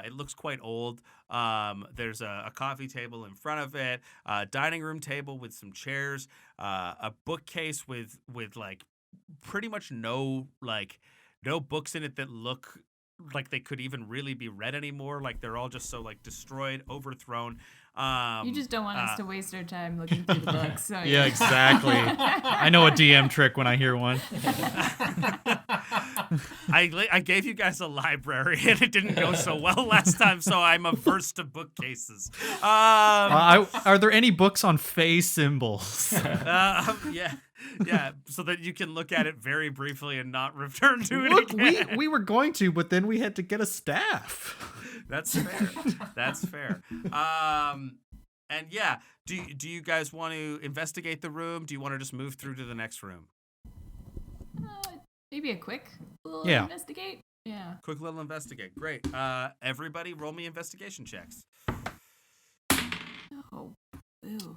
It looks quite old. There's a coffee table in front of it, a dining room table with some chairs, a bookcase with like pretty much no books in it that look like they could even really be read anymore. Like they're all just so like destroyed, overthrown. You just don't want us to waste our time looking through the books. So Yeah, exactly. I know a DM trick when I hear one. I gave you guys a library and it didn't go so well last time, so I'm averse to bookcases. Are there any books on Fey symbols? Yeah, so that you can look at it very briefly and not return to it Look, again. we were going to, but then we had to get a staff. That's fair. And yeah, do you guys want to investigate the room? Do you want to just move through to the next room? Maybe a quick little investigate. Yeah. Quick little investigate. Great. Everybody, roll me investigation checks. Oh, ooh.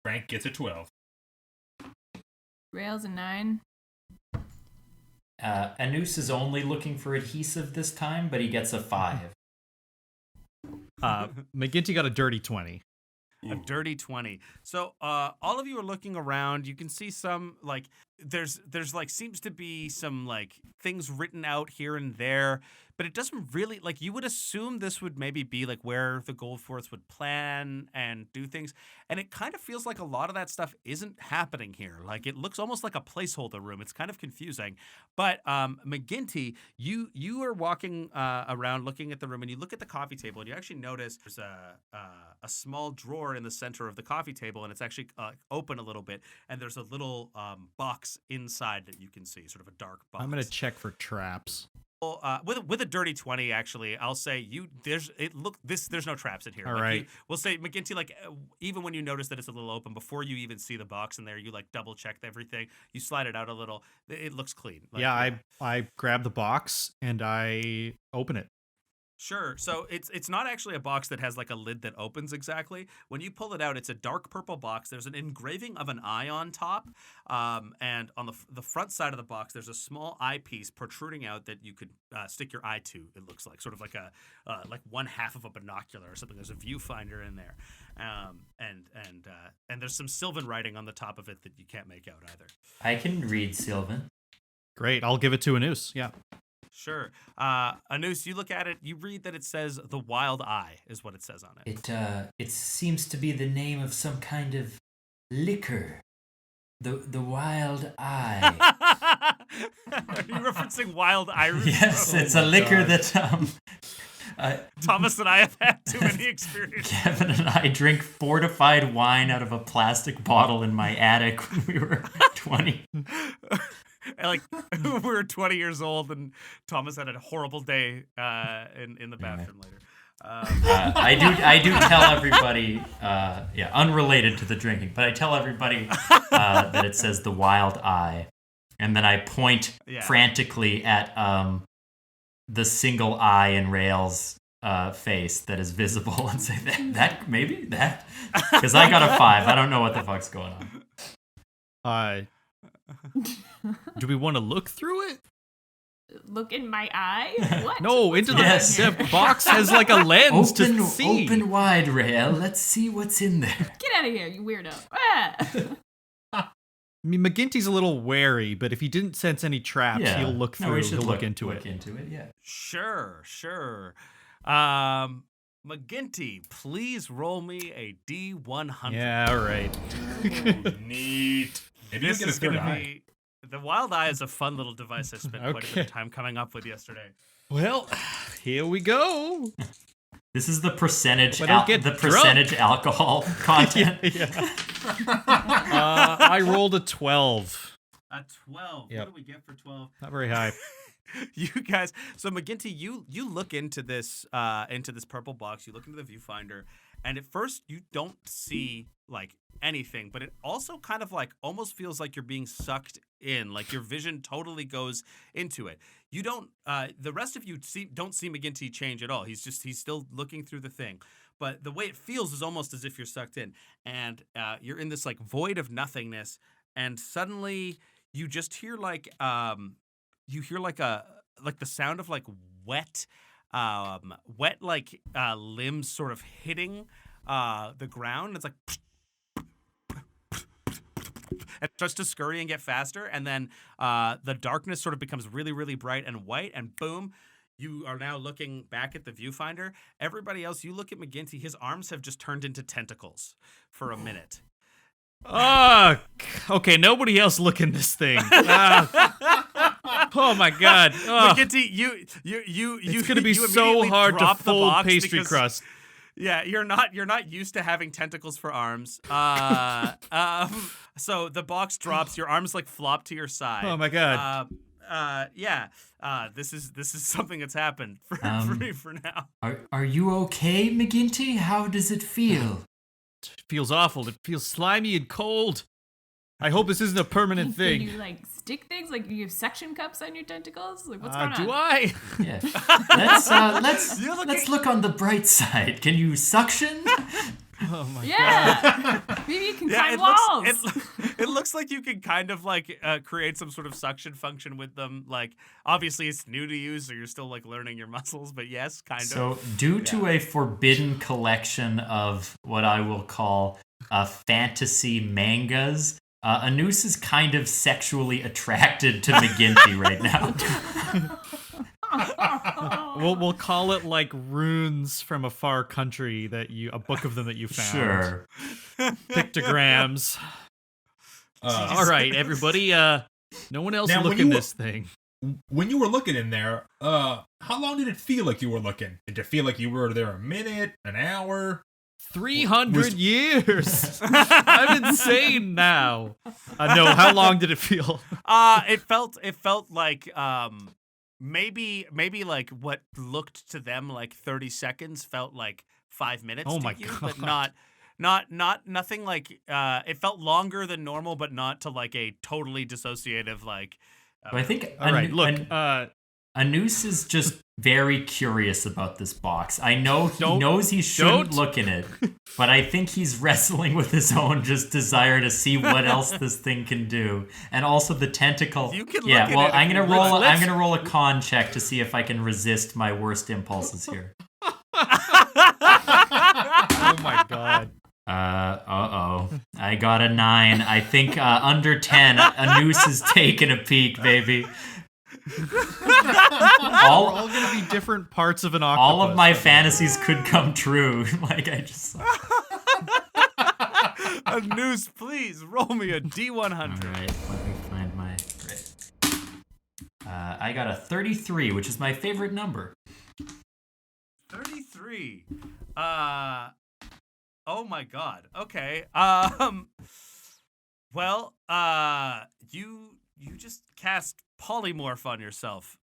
Frank gets a 12. Rails a 9. Anus is only looking for adhesive this time, but he gets a 5. McGinty got a dirty 20. A dirty 20. So all of you are looking around. You can see some, like, there's like seems to be some like things written out here and there, but it doesn't really like you would assume this would maybe be like where the Goldforths would plan and do things, and it kind of feels like a lot of that stuff isn't happening here. Like it looks almost like a placeholder room. It's kind of confusing. But McGinty, you are walking around looking at the room, and you look at the coffee table, and you actually notice there's a small drawer in the center of the coffee table, and it's actually open a little bit, and there's a little box inside that you can see, sort of a dark box. I'm gonna check for traps. With a dirty 20, actually, I'll say there's no traps in here. All like right. We'll say McGinty, like even when you notice that it's a little open, before you even see the box in there, you like double check everything. You slide it out a little. It looks clean. Like, Yeah, I grab the box and I open it. Sure. So it's not actually a box that has like a lid that opens exactly. When you pull it out, it's a dark purple box. There's an engraving of an eye on top, and on the front side of the box, there's a small eyepiece protruding out that you could stick your eye to. It looks like sort of like a like one half of a binocular or something. There's a viewfinder in there, and there's some Sylvan writing on the top of it that you can't make out either. I can read Sylvan. Great, I'll give it to Anus. Yeah. Sure. Anus, you look at it, you read that it says the Wild Eye is what it says on it. It seems to be the name of some kind of liquor. The Wild Eye. Are you referencing Wild Irish? Yes, it's a liquor that Thomas and I have had too many experiences. Kevin and I drink fortified wine out of a plastic bottle in my attic when we were 20. Like we were 20 years old, and Thomas had a horrible day in the bathroom later. I do tell everybody, unrelated to the drinking, but I tell everybody that it says the Wild Eye, and then I point frantically at the single eye in Rail's face that is visible and say that maybe that, because I got a 5. I don't know what the fuck's going on. Do we want to look through it? Look in my eye? What? No, into Yes. the box has like a lens to see. Open wide, Rail. Let's see what's in there. Get out of here, you weirdo. Ah. I mean, McGinty's a little wary, but if he didn't sense any traps, he'll look through. We should he'll look into it. Yeah. Sure. McGinty, please roll me a D100. Yeah, all right. Neat. Maybe This you get a is going third to eye. be... The Wild Eye is a fun little device I spent quite a bit of time coming up with yesterday. Well, here we go. This is the percentage But I'll get percentage alcohol content. I rolled a 12. A 12. Yep. What do we get for 12? Not very high. You guys, so McGinty, you look into this purple box. You look into the viewfinder, and at first you don't see like anything, but it also kind of like almost feels like you're being sucked in. Like your vision totally goes into it. You don't. The rest of you don't see McGinty change at all. He's still looking through the thing. But the way it feels is almost as if you're sucked in, and you're in this like void of nothingness, and suddenly you just hear like the sound of like wet limbs sort of hitting the ground. It's like it starts to scurry and get faster, and then the darkness sort of becomes really, really bright and white, and boom, you are now looking back at the viewfinder. Everybody else, you look at McGinty, his arms have just turned into tentacles for a minute. Okay, nobody else look in this thing. Oh my god. McGinty, It's gonna be you so immediately hard to drop the fold box pastry because- crust. Yeah, you're not used to having tentacles for arms. So the box drops, your arms like flop to your side. Oh my god. This is something that's happened for me for now. Are you okay, McGinty? How does it feel? It feels awful. It feels slimy and cold. I hope this isn't a permanent Can thing. you like stick things? Like you have suction cups on your tentacles? Like what's going on? Do I? Yeah. Let's look on the bright side. Can you suction? Oh my god. Yeah. Maybe you can climb walls. It looks like you can kind of like create some sort of suction function with them. Like obviously it's new to you, so you're still like learning your muscles. But yes, kind of. So due to a forbidden collection of what I will call fantasy mangas Anus is kind of sexually attracted to McGinty right now. We'll call it like runes from a far country a book of them that you found. Sure. Pictograms. All right, everybody. No one else Now, look in this thing. When you were looking in there, how long did it feel like you were looking? Did it feel like you were there a minute, an hour? 300 years. I'm insane now. No, how long did it feel? It felt like maybe like what looked to them like 30 seconds felt like 5 minutes. Oh to my you, God. But nothing like it felt longer than normal, but not to like a totally dissociative like. I think All right, look. Anus is just very curious about this box. I know he Don't- knows he shouldn't don't. look in it, but I think he's wrestling with his own just desire to see what else this thing can do, and also the tentacle. You can yeah, look at well, it I'm if gonna you roll. want. I'm gonna roll a con check to see if I can resist my worst impulses here. Oh my God. I got a 9. I think under 10, Anus is taking a peek, baby. We're all gonna be different parts of an octopus. All of my fantasies could come true. Like I just. A noose, please roll me a D100. All right, let me find my. Right. I got a 33, which is my favorite number. 33. Oh my God. Okay. Well, you just cast Polymorph on yourself.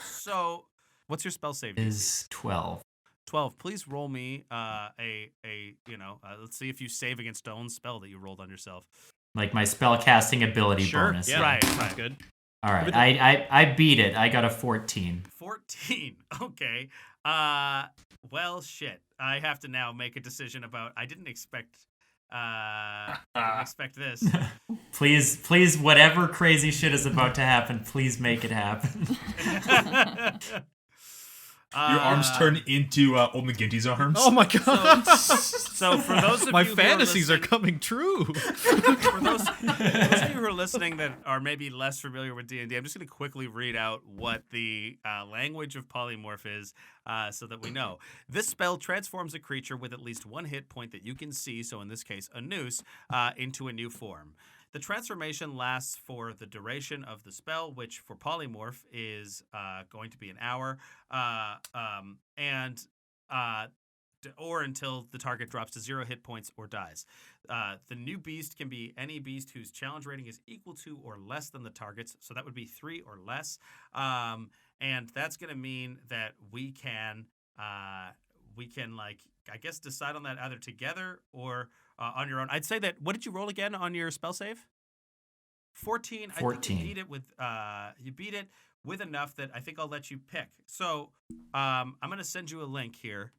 So what's your spell save? Is 12. 12. Please roll me let's see if you save against stone spell that you rolled on yourself. Like my spell casting ability Sure. bonus. Yeah, Right, Sounds right. good. All right, I beat it. I got a 14. 14. Okay. Well, shit. I have to now make a decision about. I didn't expect this. Please, whatever crazy shit is about to happen, please make it happen. Your arms turn into old McGinty's arms. Oh my God. So for those of My you fantasies who are coming true. For those of you who are listening that are maybe less familiar with D&D, I'm just going to quickly read out what the language of polymorph is so that we know. This spell transforms a creature with at least one hit point that you can see, so in this case, a noose, into a new form. The transformation lasts for the duration of the spell, which for polymorph is going to be an hour, or until the target drops to 0 hit points or dies. The new beast can be any beast whose challenge rating is equal to or less than the target's, so that would be 3 or less. And that's going to mean that we can like, I guess, decide on that either together or on your own. I'd say that. What did you roll again on your spell save? 14. 14. I think you beat it with enough that I think I'll let you pick. So I'm going to send you a link here,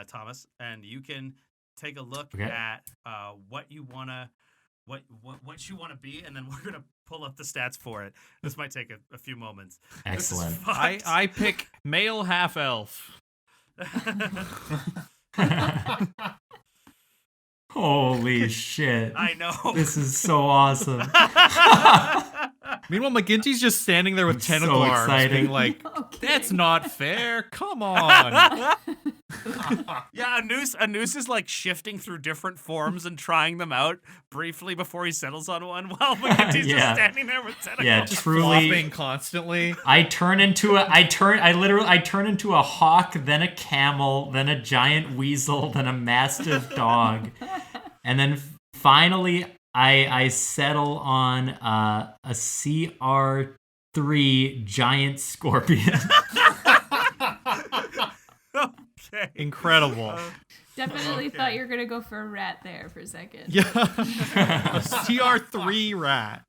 Thomas, and you can take a look at what you wanna be, and then we're gonna pull up the stats for it. This might take a few moments. Excellent. I pick male half elf. Holy shit. I know. This is so awesome. Meanwhile, McGinty's just standing there with tentacle arms, excited. being like, Okay. "That's not fair. Come on." Yeah, a noose is like shifting through different forms and trying them out briefly before he settles on one, while McGinty's Yeah. just standing there with tentacles. Yeah, truly. Flopping constantly. I turn into a hawk, then a camel, then a giant weasel, then a mastiff dog, and then finally I settle on a CR3 giant scorpion. Okay. Incredible. Definitely thought you were gonna go for a rat there for a second. Yeah. A CR3 rat.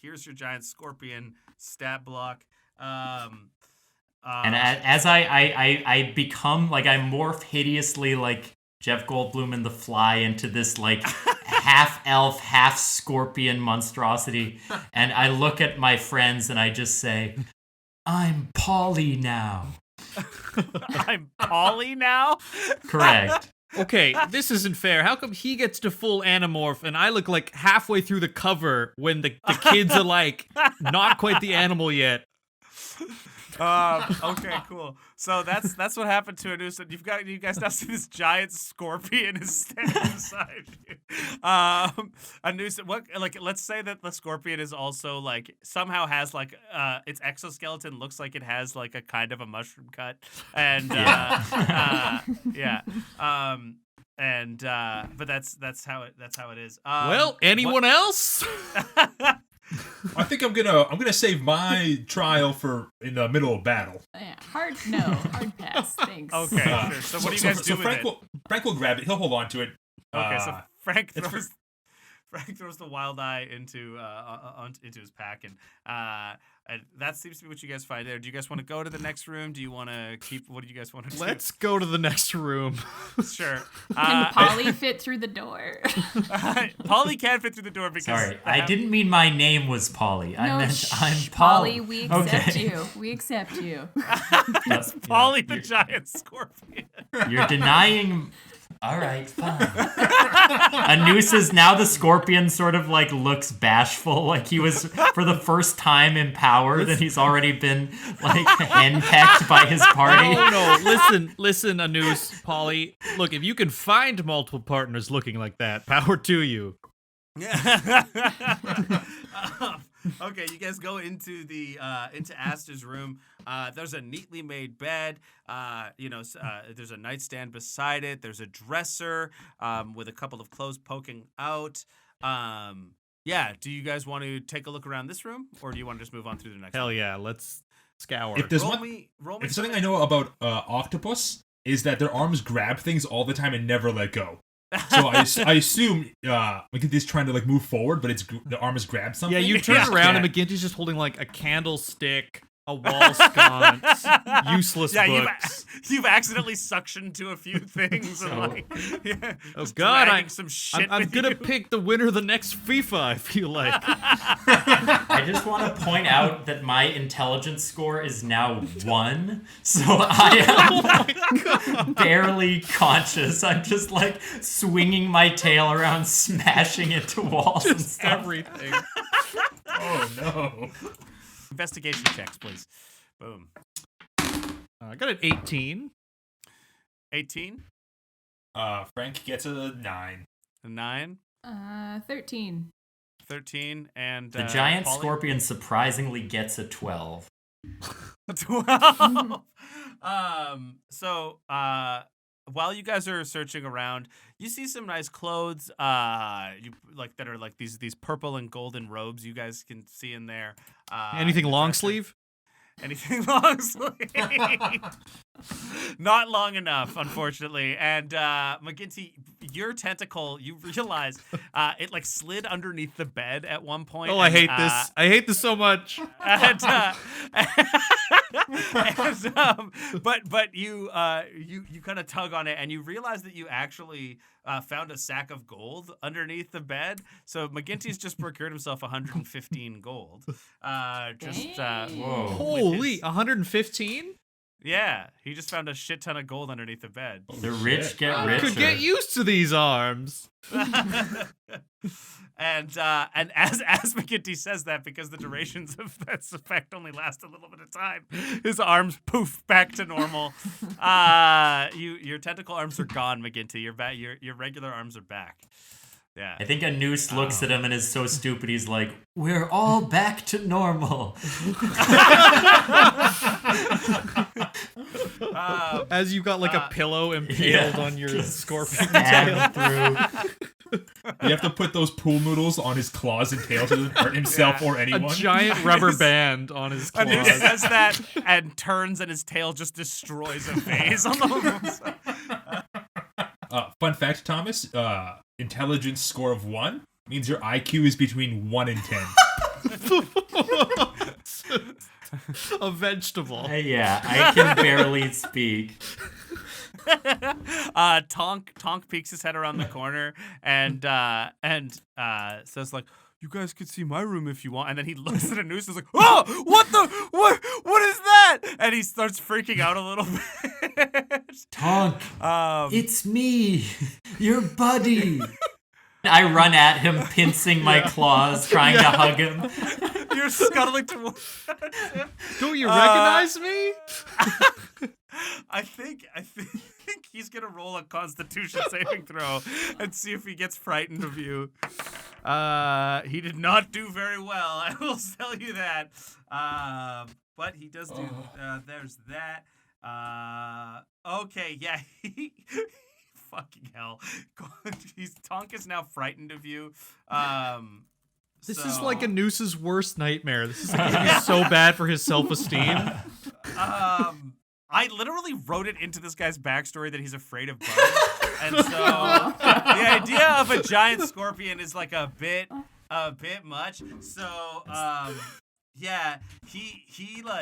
Here's your giant scorpion stat block. And as I become, like, I morph hideously like Jeff Goldblum in The Fly into this, like, half elf, half scorpion monstrosity. And I look at my friends and I just say, I'm Polly now. I'm Polly now. Correct. Okay, this isn't fair. How come he gets to full Animorph and I look like halfway through the cover when the kids are like not quite the animal yet? Okay, cool. So that's what happened to Anus. You guys now see this giant scorpion is standing beside you. Anus, let's say that the scorpion is also like somehow has like its exoskeleton looks like it has like a kind of a mushroom cut, and but that's how it is. Anyone else? I think I'm gonna save my trial for in the middle of battle. Yeah, hard pass. Thanks. Okay, sure. So what do you guys do with Frank it? Frank will grab it. He'll hold on to it. Okay, so Frank throws the wild eye into his pack, and that seems to be what you guys find there. Do you guys want to go to the next room? Do you want to keep? What do you guys want to do? Let's go to the next room. Sure. Can Polly fit through the door? Polly can't fit through the door because. Sorry, I didn't mean my name was Polly. I meant I'm Polly. Polly. We accept Okay. you. We accept you. That's Polly the giant scorpion. You're denying. All right, fine. Anus now the scorpion sort of like looks bashful, like he was for the first time empowered, and he's already been like henpecked by his party. No, listen, Anus, Polly. Look, if you can find multiple partners looking like that, power to you. Okay, you guys go into into Aster's room. There's a neatly made bed. There's a nightstand beside it. There's a dresser with a couple of clothes poking out. Do you guys want to take a look around this room, or do you want to just move on through the next? Hell yeah, let's scour. If there's roll me something I know about octopus is that their arms grab things all the time and never let go. So I assume McGinty's trying to like move forward, but the arm has grabbed something. Yeah, you turn around and McGinty's just holding like a candlestick, a wall sconce, useless books. You've accidentally suctioned to a few things. Oh God, I'm gonna you. pick the winner of the next FIFA. I feel like. I just want to point out that my intelligence score is now 1, so I am barely conscious. I'm just like swinging my tail around, smashing into walls and stuff. Everything. Oh no. Investigation checks, please. Boom. I got an 18. 18. Frank gets a 9. A 9. 13. 13 and The giant Polly? scorpion surprisingly gets a 12. 12. While you guys are searching around, you see some nice clothes. That are like these purple and golden robes. You guys can see in there. Anything long sleeve? Anything long sleeve? Not long enough, unfortunately. And McGinty, your tentacle, you realize it like slid underneath the bed at one point. Oh, I hate this. I hate this so much. But you kind of tug on it, and you realize that you actually found a sack of gold underneath the bed. So McGinty's just procured himself 115 gold. Whoa. Holy, 115? Yeah, he just found a shit ton of gold underneath the bed. The rich get I richer. could get used to these arms. And as McGinty says that, because the durations of that effect only last a little bit of time, his arms poof back to normal. Your tentacle arms are gone, McGinty. Your regular arms are back. Yeah. I think Anus looks at him and is so stupid he's like, "We're all back to normal." As you got like a pillow impaled on your scorpion Stab tail. through. You have to put those pool noodles on his claws and tails to hurt himself or A anyone. giant rubber band on his And he claws. says that and turns, and his tail just destroys a vase on the whole. Fun fact, Thomas, intelligence score of 1 means your IQ is between 1 and 10. A vegetable. Yeah, I can barely speak. Tonk peeks his head around the corner and says like, "You guys could see my room if you want." And then he looks at Anus and is like, "Oh, what is that?" And he starts freaking out a little bit. Tonk, Um, it's me, your buddy. I run at him, pincing my claws, trying to hug him. you're scuttling towards him. Don't you recognize me? I think he's gonna roll a Constitution saving throw and see if he gets frightened of you. He did not do very well. I will tell you that. But he does do. There's that. Okay, yeah. Fucking hell. Tonk is now frightened of you. This is like a Noose's worst nightmare. This is going to be so bad for his self-esteem. I literally wrote it into this guy's backstory that he's afraid of bugs, and so the idea of a giant scorpion is like a bit much. So yeah, he's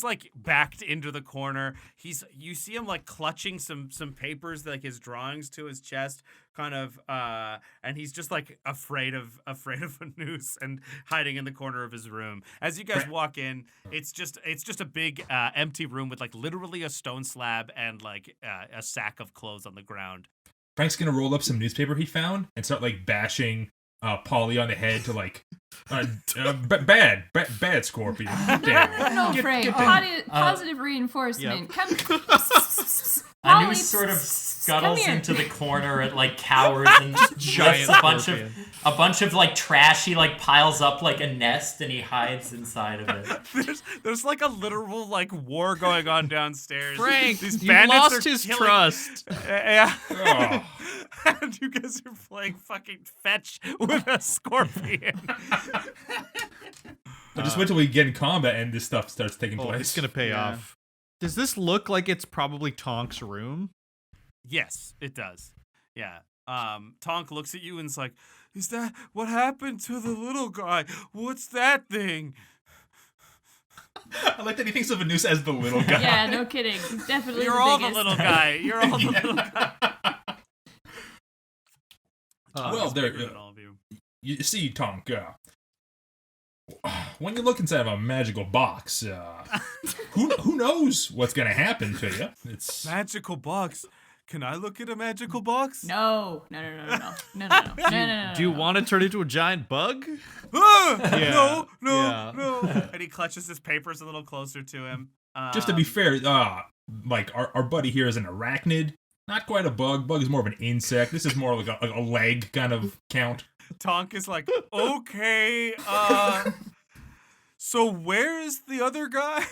like backed into the corner. You see him like clutching some papers, like his drawings, to his chest, kind of, and he's just like afraid of a noose and hiding in the corner of his room. As you guys walk in, it's just a big empty room with like literally a stone slab and like a sack of clothes on the ground. Frank's gonna roll up some newspaper he found and start like bashing Polly on the head to like bad scorpion. Damn. No, Frank. Positive reinforcement. Come. Anu sort of scuttles into the corner and like cowers and lifts a bunch of like trash. He like piles up like a nest and he hides inside of it. There's like a literal like war going on downstairs. Frank, these you bandits lost are his killing- trust. Yeah. Oh. And you guys are playing fucking fetch with a scorpion. I just wait till we get in combat and this stuff starts taking place. It's going to pay off. Does this look like it's probably Tonk's room? Yes, it does. Yeah. Tonk looks at you and is like, "Is that what happened to the little guy? What's that thing?" I like that he thinks of a noose as the little guy. Yeah, no kidding. He's definitely You're the all biggest. the little guy. You're all the little guy. Well, there Bigger than all of you. you see, Tonk, when you look inside of a magical box, who knows what's gonna happen to you? It's Magical box. Can I look at a magical box? No. Do you want to turn into a giant bug? Ah! Yeah. No. And he clutches his papers a little closer to him. just to be fair, like our buddy here is an arachnid, not quite a bug. Bug is more of an insect. This is more like a leg kind of count. Tonk is like, okay, so where is the other guy?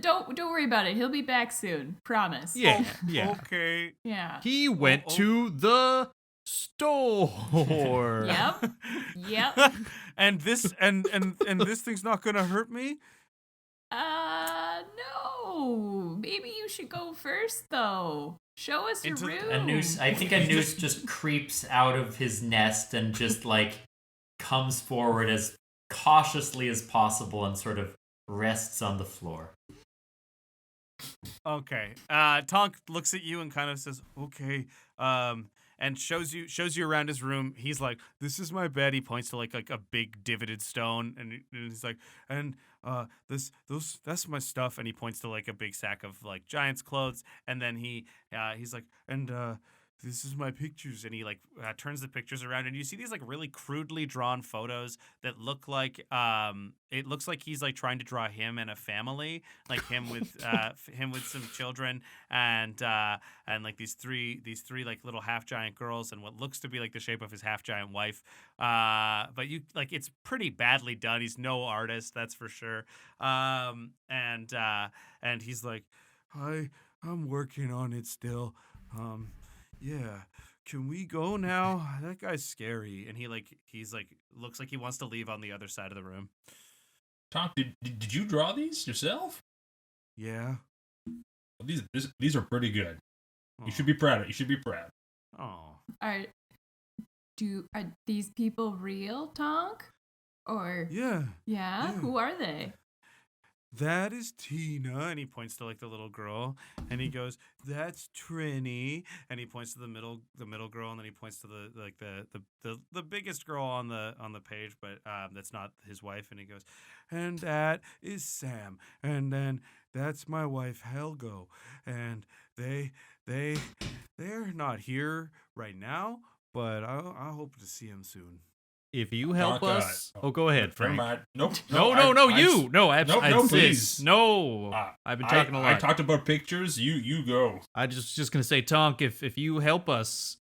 Don't worry about it. He'll be back soon. Promise. Yeah. Okay. Yeah. He went to the store. Yep. And this and this thing's not gonna hurt me? No. Maybe you should go first, though. Show us your room. I think a noose just creeps out of his nest and just like comes forward as cautiously as possible and sort of rests on the floor. Okay. Tonk looks at you and kind of says, "Okay." And shows you around his room. He's like, "This is my bed." He points to like a big divoted stone, and he's like, "And that's my stuff." And he points to like a big sack of like giant's clothes, and then he's like, "And this is my pictures," and he like turns the pictures around, and you see these like really crudely drawn photos that look like it looks like he's like trying to draw him and a family, like him with some children, and like these three like little half giant girls, and what looks to be like the shape of his half giant wife. But you like it's pretty badly done. He's no artist, that's for sure. And he's like, I'm working on it still. Yeah, can we go now? That guy's scary. And he's looks like he wants to leave on the other side of the room. Tonk, did you draw these yourself? Yeah. These are pretty good. You should be proud of it. You should be proud. Oh. Are these people real, Tonk? Or Yeah. Who are they? That is Tina, and he points to like the little girl, and he goes, "That's Trini," and he points to the middle girl, and then he points to the biggest girl on the page, but that's not his wife, and he goes, "And that is Sam, and then that's my wife Helgo, and they're not here right now, but I hope to see them soon. If you help Doc, us, go ahead, Never Frank. mind. Nope. No, you. No, I'd no, insist. please. No, I've been talking a lot. I talked about pictures. You go. I just gonna say, Tonk, if you help us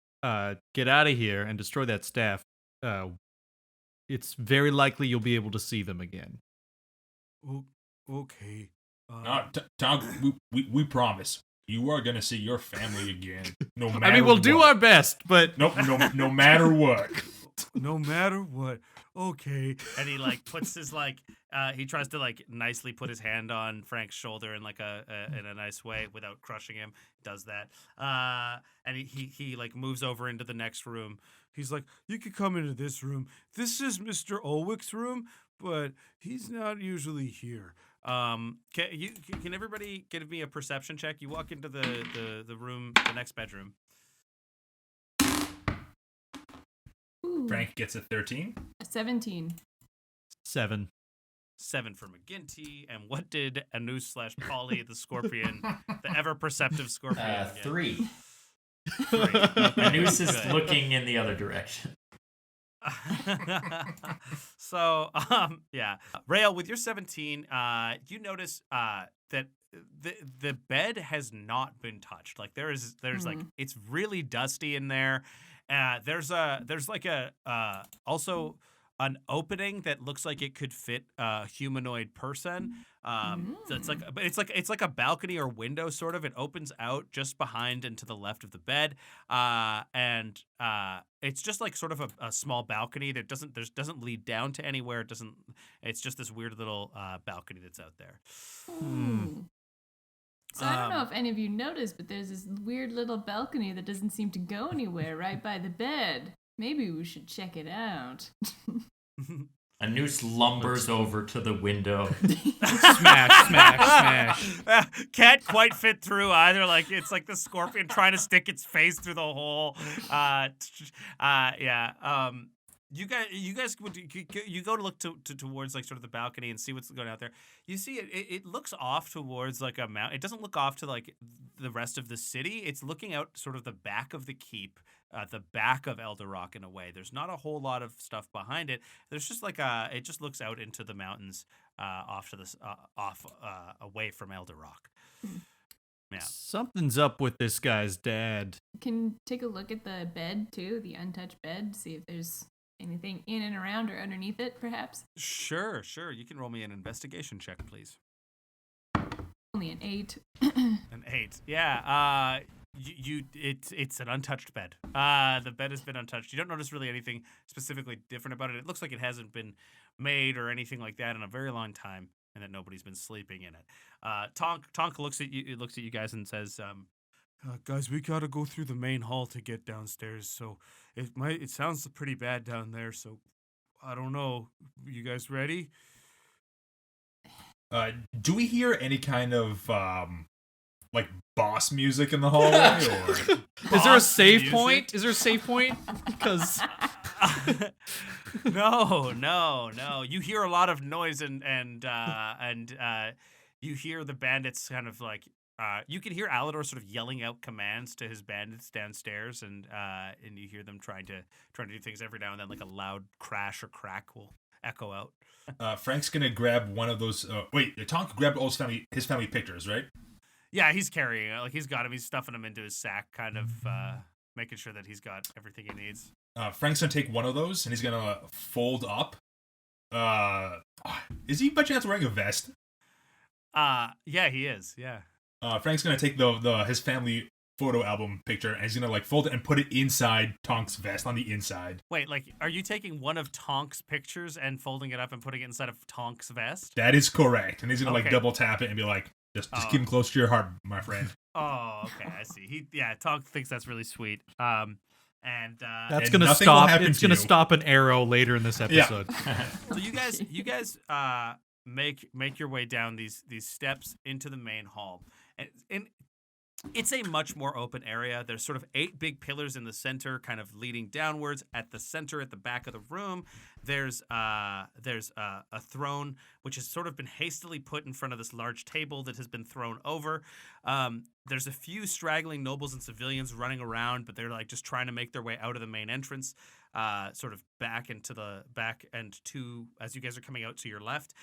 get out of here and destroy that staff, it's very likely you'll be able to see them again. Okay. No, Tom, we promise you are gonna see your family again. No matter. I mean, we'll do what. our best, but No matter what. No matter what. Okay. And he like puts his like he tries to like nicely put his hand on Frank's shoulder in like in a nice way without crushing him. Does that. And he like moves over into the next room. He's like, "You could come into this room. This is Mr. Ulwick's room, but he's not usually here." Can everybody give me a perception check? You walk into the room, the next bedroom. Ooh, Frank gets a 13. 17. 7. 7 for McGinty. And what did Anu/Polly the Scorpion, the ever perceptive Scorpion, get? 3. 3. Anus is Good. looking in the other direction. So, yeah. Rael, with your 17, you notice that the bed has not been touched. Like there's like it's really dusty in there. There's like also an opening that looks like it could fit a humanoid person. So it's like a balcony or window sort of. It opens out just behind and to the left of the bed. And it's just like sort of a small balcony that doesn't lead down to anywhere. It's just this weird little balcony that's out there. So I don't know if any of you noticed, but there's this weird little balcony that doesn't seem to go anywhere right by the bed. Maybe we should check it out. Anus lumbers over to the window. Smash. Can't quite fit through either. Like it's like the scorpion trying to stick its face through the hole. Yeah. You guys you go to look towards like sort of the balcony and see what's going out there. You see it looks off towards like a mountain. It doesn't look off to like the rest of the city. It's looking out sort of the back of the keep, the back of Elder Rock in a way. There's not a whole lot of stuff behind it. There's just like it just looks out into the mountains off to this away from Elder Rock. Yeah. Something's up with this guy's dad. Can take a look at the bed too, the untouched bed, see if there's anything in and around or underneath it, perhaps. Sure. You can roll me an investigation check, please. Only an 8. An 8. Yeah. It's an untouched bed. The bed has been untouched. You don't notice really anything specifically different about it. It looks like it hasn't been made or anything like that in a very long time, and that nobody's been sleeping in it. Tonk looks at you guys and says, "Guys, we gotta go through the main hall to get downstairs. So it sounds pretty bad down there. So I don't know. You guys ready?" Do we hear any kind of like boss music in the hallway, or Is there a save point? Because No. You hear a lot of noise and you hear the bandits kind of like you can hear Alador sort of yelling out commands to his bandits downstairs, and you hear them trying to do things every now and then, like a loud crash or crack will echo out. Frank's gonna grab one of those. Tonk grabbed all his family pictures, right? Yeah, he's carrying it. Like he's got him. He's stuffing him into his sack, kind of making sure that he's got everything he needs. Frank's gonna take one of those and he's gonna fold up. Is he by chance wearing a vest? Yeah, he is. Yeah. Frank's gonna take his family photo album picture and he's gonna like fold it and put it inside Tonk's vest on the inside. Wait, like, are you taking one of Tonk's pictures and folding it up and putting it inside of Tonk's vest? That is correct. And he's gonna like Okay. double tap it and be like, just keep him close to your heart, my friend. Oh, okay, I see. Tonk thinks that's really sweet. And that's And gonna nothing will stop. happen It's to gonna you. stop an arrow later in this episode. so you guys make your way down these steps into the main hall, and It's a much more open area. There's sort of 8 big pillars in the center, kind of leading downwards. At the center, at the back of the room, there's a throne, which has sort of been hastily put in front of this large table that has been thrown over. There's a few straggling nobles and civilians running around, but they're like just trying to make their way out of the main entrance, sort of back into the back and to as you guys are coming out to your left.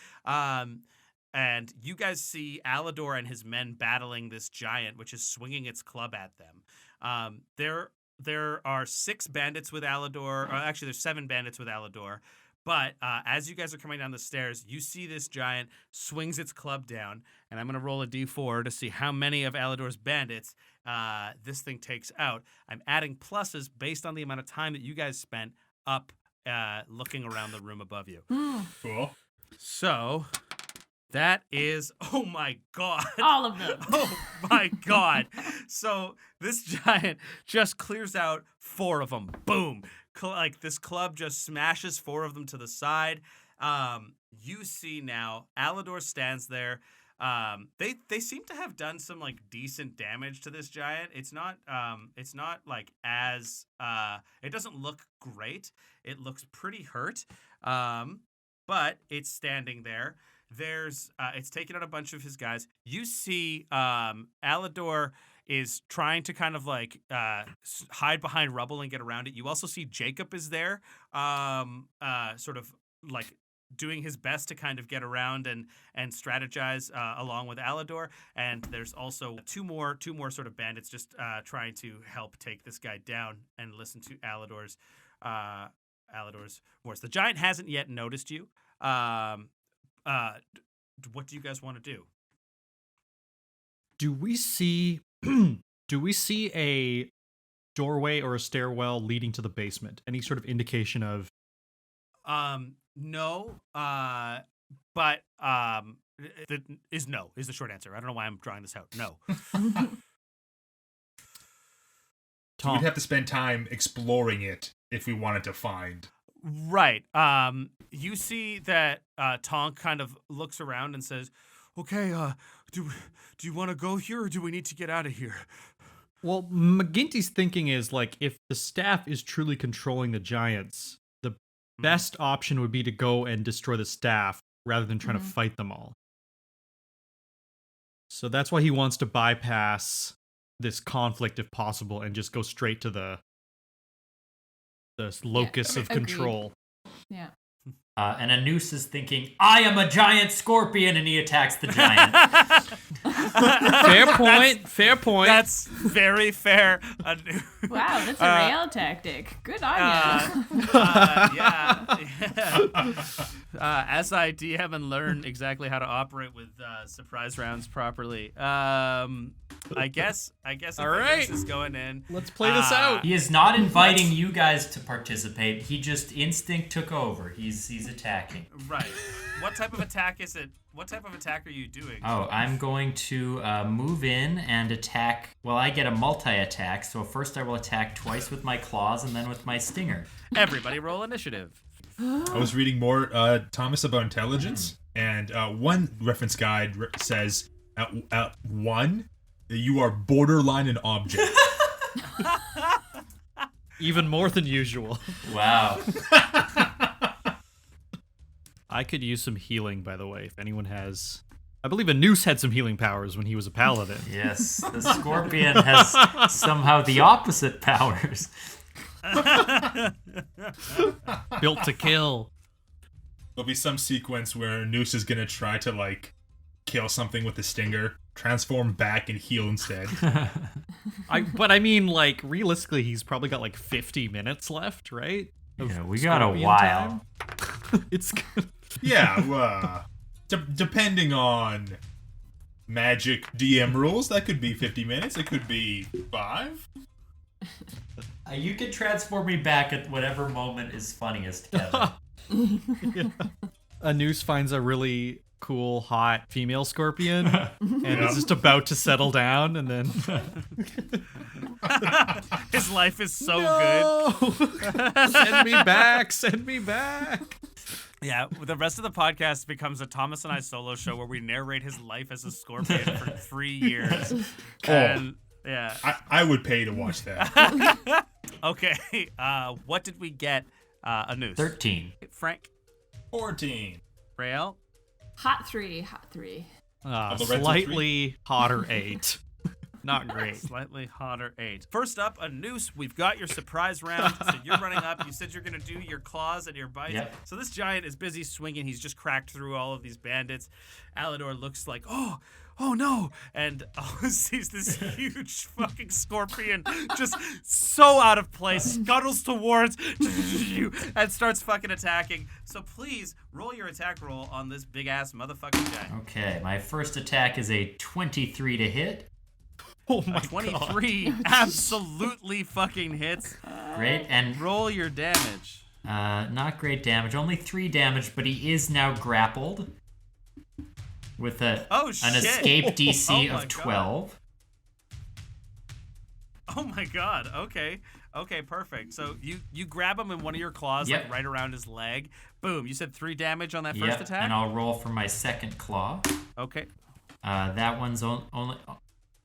And you guys see Alador and his men battling this giant, which is swinging its club at them. There are 6 bandits with Alador. Or actually, there's 7 bandits with Alador. But as you guys are coming down the stairs, you see this giant swings its club down. And I'm going to roll a d4 to see how many of Alador's bandits this thing takes out. I'm adding pluses based on the amount of time that you guys spent up looking around the room above you. Cool. So... that is, oh my God. All of them. Oh my God. So this giant just clears out 4 of them. Boom. Like this club just smashes 4 of them to the side. You see now, Alador stands there. They seem to have done some like decent damage to this giant. It's not like as, it doesn't look great. It looks pretty hurt. But it's standing there. It's taken out a bunch of his guys. You see Alador is trying to kind of like hide behind rubble and get around it. You also see Jacob is there, sort of like doing his best to kind of get around and strategize along with Alador. And there's also two more sort of bandits just trying to help take this guy down and listen to Alador's words. The giant hasn't yet noticed you. What do you guys want to do? Do we see a doorway or a stairwell leading to the basement? Any sort of indication of? No. But no is the short answer. I don't know why I'm drawing this out. No. So we'd have to spend time exploring it if we wanted to find. Right. You see that Tonk kind of looks around and says, "Okay, do you want to go here or do we need to get out of here?" Well, McGinty's thinking is like if the staff is truly controlling the giants, the best option would be to go and destroy the staff rather than trying to fight them all. So that's why he wants to bypass this conflict if possible and just go straight to the locus of control. Yeah. And Anus is thinking, I am a giant scorpion, and he attacks the giant. Fair point. That's very fair. Wow, that's a rail tactic. Good on you. Yeah. As I DM and learn exactly how to operate with surprise rounds properly, I guess All right. This is going in. Let's play this out. He is not inviting you guys to participate. He just instinct took over. He's attacking. Right. What type of attack is it? What type of attack are you doing? Oh, I'm going to move in and attack. Well, I get a multi-attack, so first I will attack twice with my claws and then with my stinger. Everybody roll initiative. I was reading more, Thomas, about intelligence, and one reference guide says, at 1, you are borderline an object. Even more than usual. Wow. I could use some healing, by the way, if anyone has... I believe Anus had some healing powers when he was a paladin. Yes, the scorpion has somehow the opposite powers. Built to kill. There'll be some sequence where Noose is gonna try to, like, kill something with the stinger, transform back, and heal instead. But I mean, like, realistically, he's probably got, like, 50 minutes left, right? Yeah, we got a while. It's good. Yeah, depending on magic DM rules, that could be 50 minutes. It could be 5. You can transform me back at whatever moment is funniest, Kevin. Anus finds a really cool, hot female scorpion and is just about to settle down, and then his life is so good. Send me back. Yeah, the rest of the podcast becomes a Thomas and I solo show where we narrate his life as a scorpion for 3 years. And Yeah. I would pay to watch that. Okay. What did we get? A noose. 13. Frank. 14. Rael. Hot three. Of the red Slightly hotter 8. Not great. Slightly hotter 8. First up, a noose. We've got your surprise round. So you're running up. You said you're going to do your claws and your bites. Yep. So this giant is busy swinging. He's just cracked through all of these bandits. Alador looks like, oh no. And sees this huge fucking scorpion just so out of place, scuttles towards you and starts fucking attacking. So please roll your attack roll on this big ass motherfucking giant. Okay, my first attack is a 23 to hit. Oh my 23 absolutely fucking hits. Great, and Roll your damage. not great damage, only 3 damage, but he is now grappled with an shit. escape DC Oh my of 12. Oh my god. Okay, perfect. So you grab him in one of your claws, Yep. like right around his leg. Boom. You said 3 damage on that first Yep, attack? and I'll roll for my second claw. Okay. That one's only...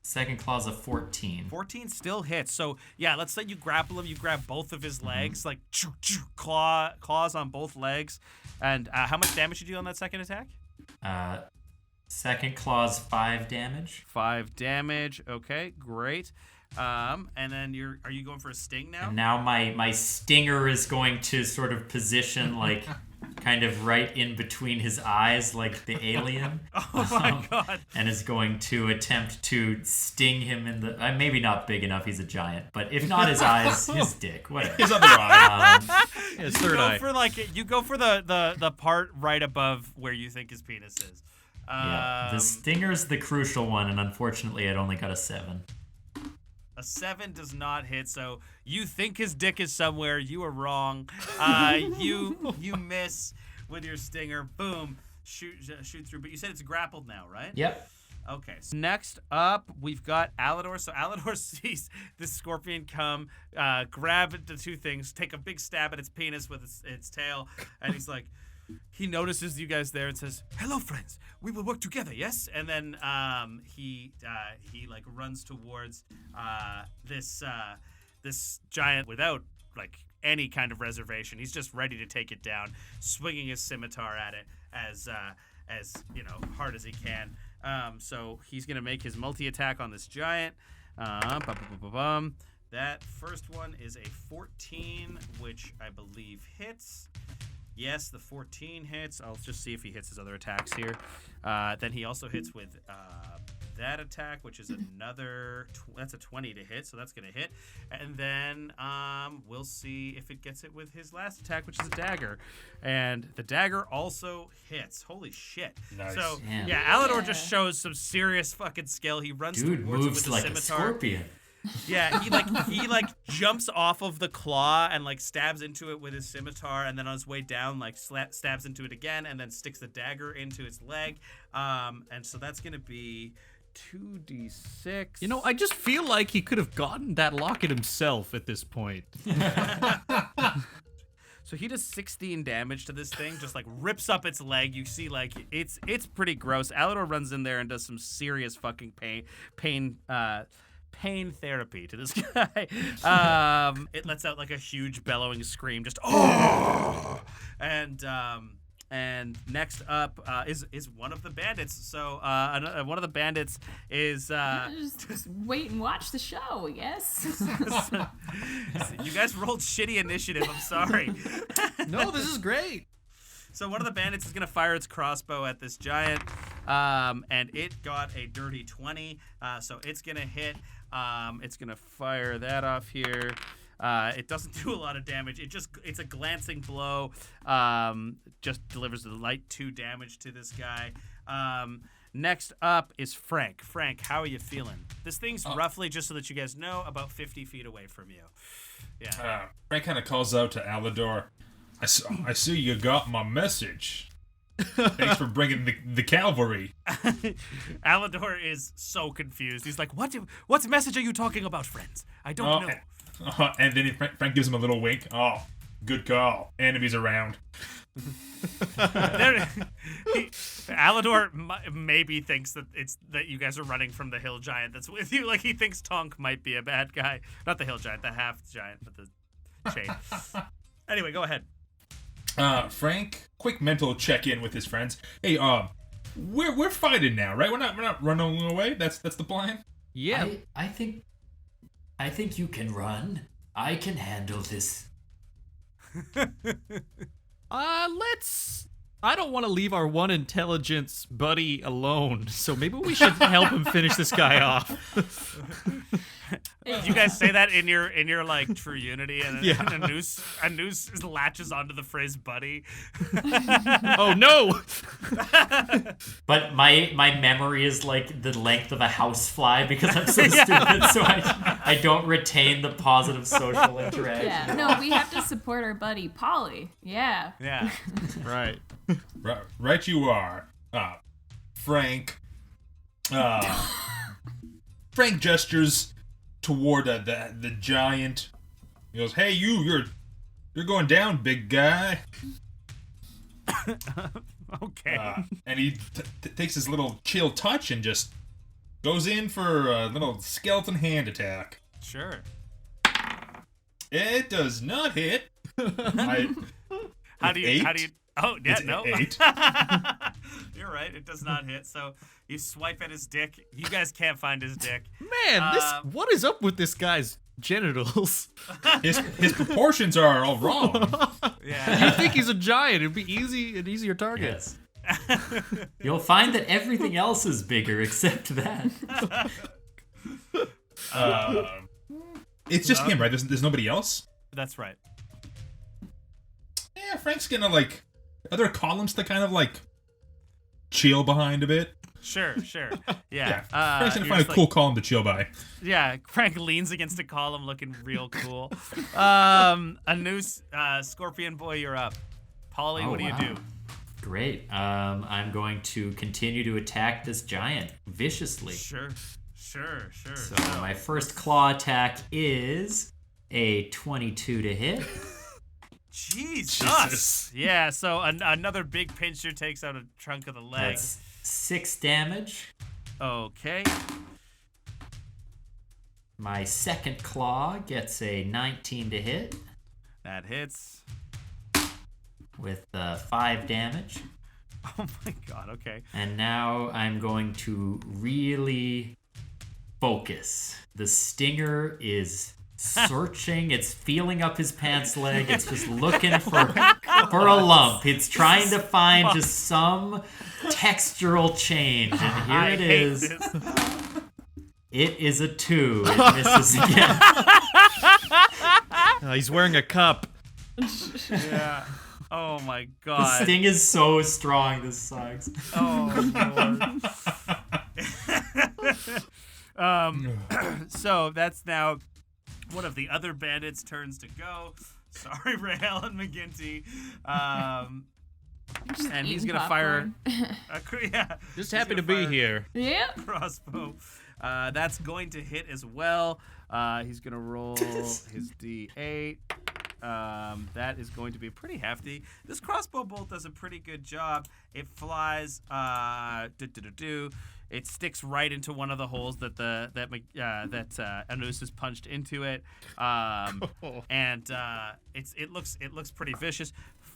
Second claw's a 14. 14 still hits. So, yeah, let's say you grapple him. You grab both of his legs, like claws on both legs. And how much damage did you do on that second attack? Second claw's 5 damage. 5 damage. Okay, great. And then are you going for a sting now? And now my stinger is going to sort of position like kind of right in between his eyes like the alien. Oh my god. And is going to attempt to sting him in the... maybe not big enough, he's a giant. But if not his eyes, his dick. Whatever. His other eye. His third eye. You go for the part right above where you think his penis is. Yeah, the stinger's the crucial one, and unfortunately it only got a 7. A 7 does not hit, so you think his dick is somewhere. You are wrong. You miss with your stinger. Boom. Shoot through. But you said it's grappled now, right? Yep. Okay. So next up, we've got Alador. So Alador sees this scorpion come, grab the 2 things, take a big stab at its penis with its tail, and he's like... He notices you guys there and says, "Hello, friends. We will work together, yes?" And then he like runs towards this giant without like any kind of reservation. He's just ready to take it down, swinging his scimitar at it as hard as he can. So he's gonna make his multi-attack on this giant. That first one is a 14, which I believe hits. Yes, the 14 hits. I'll just see if he hits his other attacks here. Then he also hits with that attack, which is that's a 20 to hit, so that's going to hit. And then we'll see if it gets it with his last attack, which is a dagger. And the dagger also hits. Holy shit. Nice. So, Yeah. Alador just shows some serious fucking skill. He runs Dude towards it moves with the like scimitar. a scorpion. Yeah, he jumps off of the claw and like stabs into it with his scimitar, and then on his way down like stabs into it again, and then sticks the dagger into its leg. And so that's gonna be 2d6. You know, I just feel like he could have gotten that locket himself at this point. So he does 16 damage to this thing, just like rips up its leg. You see, like it's pretty gross. Alador runs in there and does some serious fucking pain therapy to this guy. It lets out like a huge bellowing scream, just oh, and next up is one of the bandits. So one of the bandits is Just wait and watch the show, yes. you guys rolled shitty initiative. I'm sorry. No, this is great. So one of the bandits is going to fire its crossbow at this giant, and it got a dirty 20, so it's going to hit. It's going to fire that off here. It doesn't do a lot of damage. It's a glancing blow. Just delivers a light 2 damage to this guy. Next up is Frank. Frank, how are you feeling? This thing's roughly, just so that you guys know, about 50 feet away from you. Yeah. Frank kind of calls out to Alador. I see you got my message. Thanks for bringing the cavalry. Alador is so confused. He's like, what message are you talking about, friends? I don't know. And then Frank gives him a little wink. Oh, good call. Enemies around. Alador maybe thinks that that you guys are running from the hill giant that's with you. Like he thinks Tonk might be a bad guy. Not the hill giant, the half giant with the chain. Anyway, go ahead. Frank, quick mental check-in with his friends. Hey, we're fighting now, right? We're not running away. That's the plan. Yeah. I think you can run. I can handle this. I don't want to leave our one intelligence buddy alone, so maybe we should help him finish this guy off. You guys say that in your like true unity, and, Yeah. and a noose latches onto the phrase "buddy." Oh no! But my memory is like the length of a housefly because I'm so stupid, so I don't retain the positive social interaction. Yeah. No, we have to support our buddy Polly. Yeah. Yeah. Right. Right you are. Frank. Frank gestures toward the giant. He goes, "Hey, you're going down, big guy." Okay. And he takes his little chill touch and just goes in for a little skeleton hand attack. Sure. It does not hit. How do you? Oh, yeah, It's no. 8. You're right. It does not hit. So you swipe at his dick. You guys can't find his dick. Man, what is up with this guy's genitals? His proportions are all wrong. Yeah. You think he's a giant? It'd be an easier target. Yes. You'll find that everything else is bigger except that. It's just him, right? There's nobody else. That's right. Yeah, Frank's gonna like. Are there columns to kind of like chill behind a bit? Sure. Yeah. Yeah. Frank's gonna you're find a just cool column to chill by. Yeah, Frank leans against a column looking real cool. A noose, Scorpion Boy, you're up. Polly, what do you do? Great. I'm going to continue to attack this giant viciously. Sure. So my first claw attack is a 22 to hit. Jesus. Yeah, so another big pincher takes out a trunk of the leg. That's 6 damage. Okay. My second claw gets a 19 to hit That hits. with 5 damage. Oh my god, okay. And now I'm going to really focus. The stinger is searching. It's feeling up his pants leg. It's just looking for a lump. It's trying to find just some textural change. And here I it hate is. this. It is a 2. It misses again. He's wearing a cup. Yeah. Oh my The god. sting is so strong. This sucks. Oh lord. So that's now one of the other bandits' turns to go. Sorry, Rael and McGinty. And he's gonna fire. Yeah. Just He's happy gonna to be fire here. Yep. Crossbow. That's going to hit as well. He's gonna roll his D8. That is going to be pretty hefty. This crossbow bolt does a pretty good job. It flies. It sticks right into one of the holes that Anus has punched into it, and it looks pretty vicious.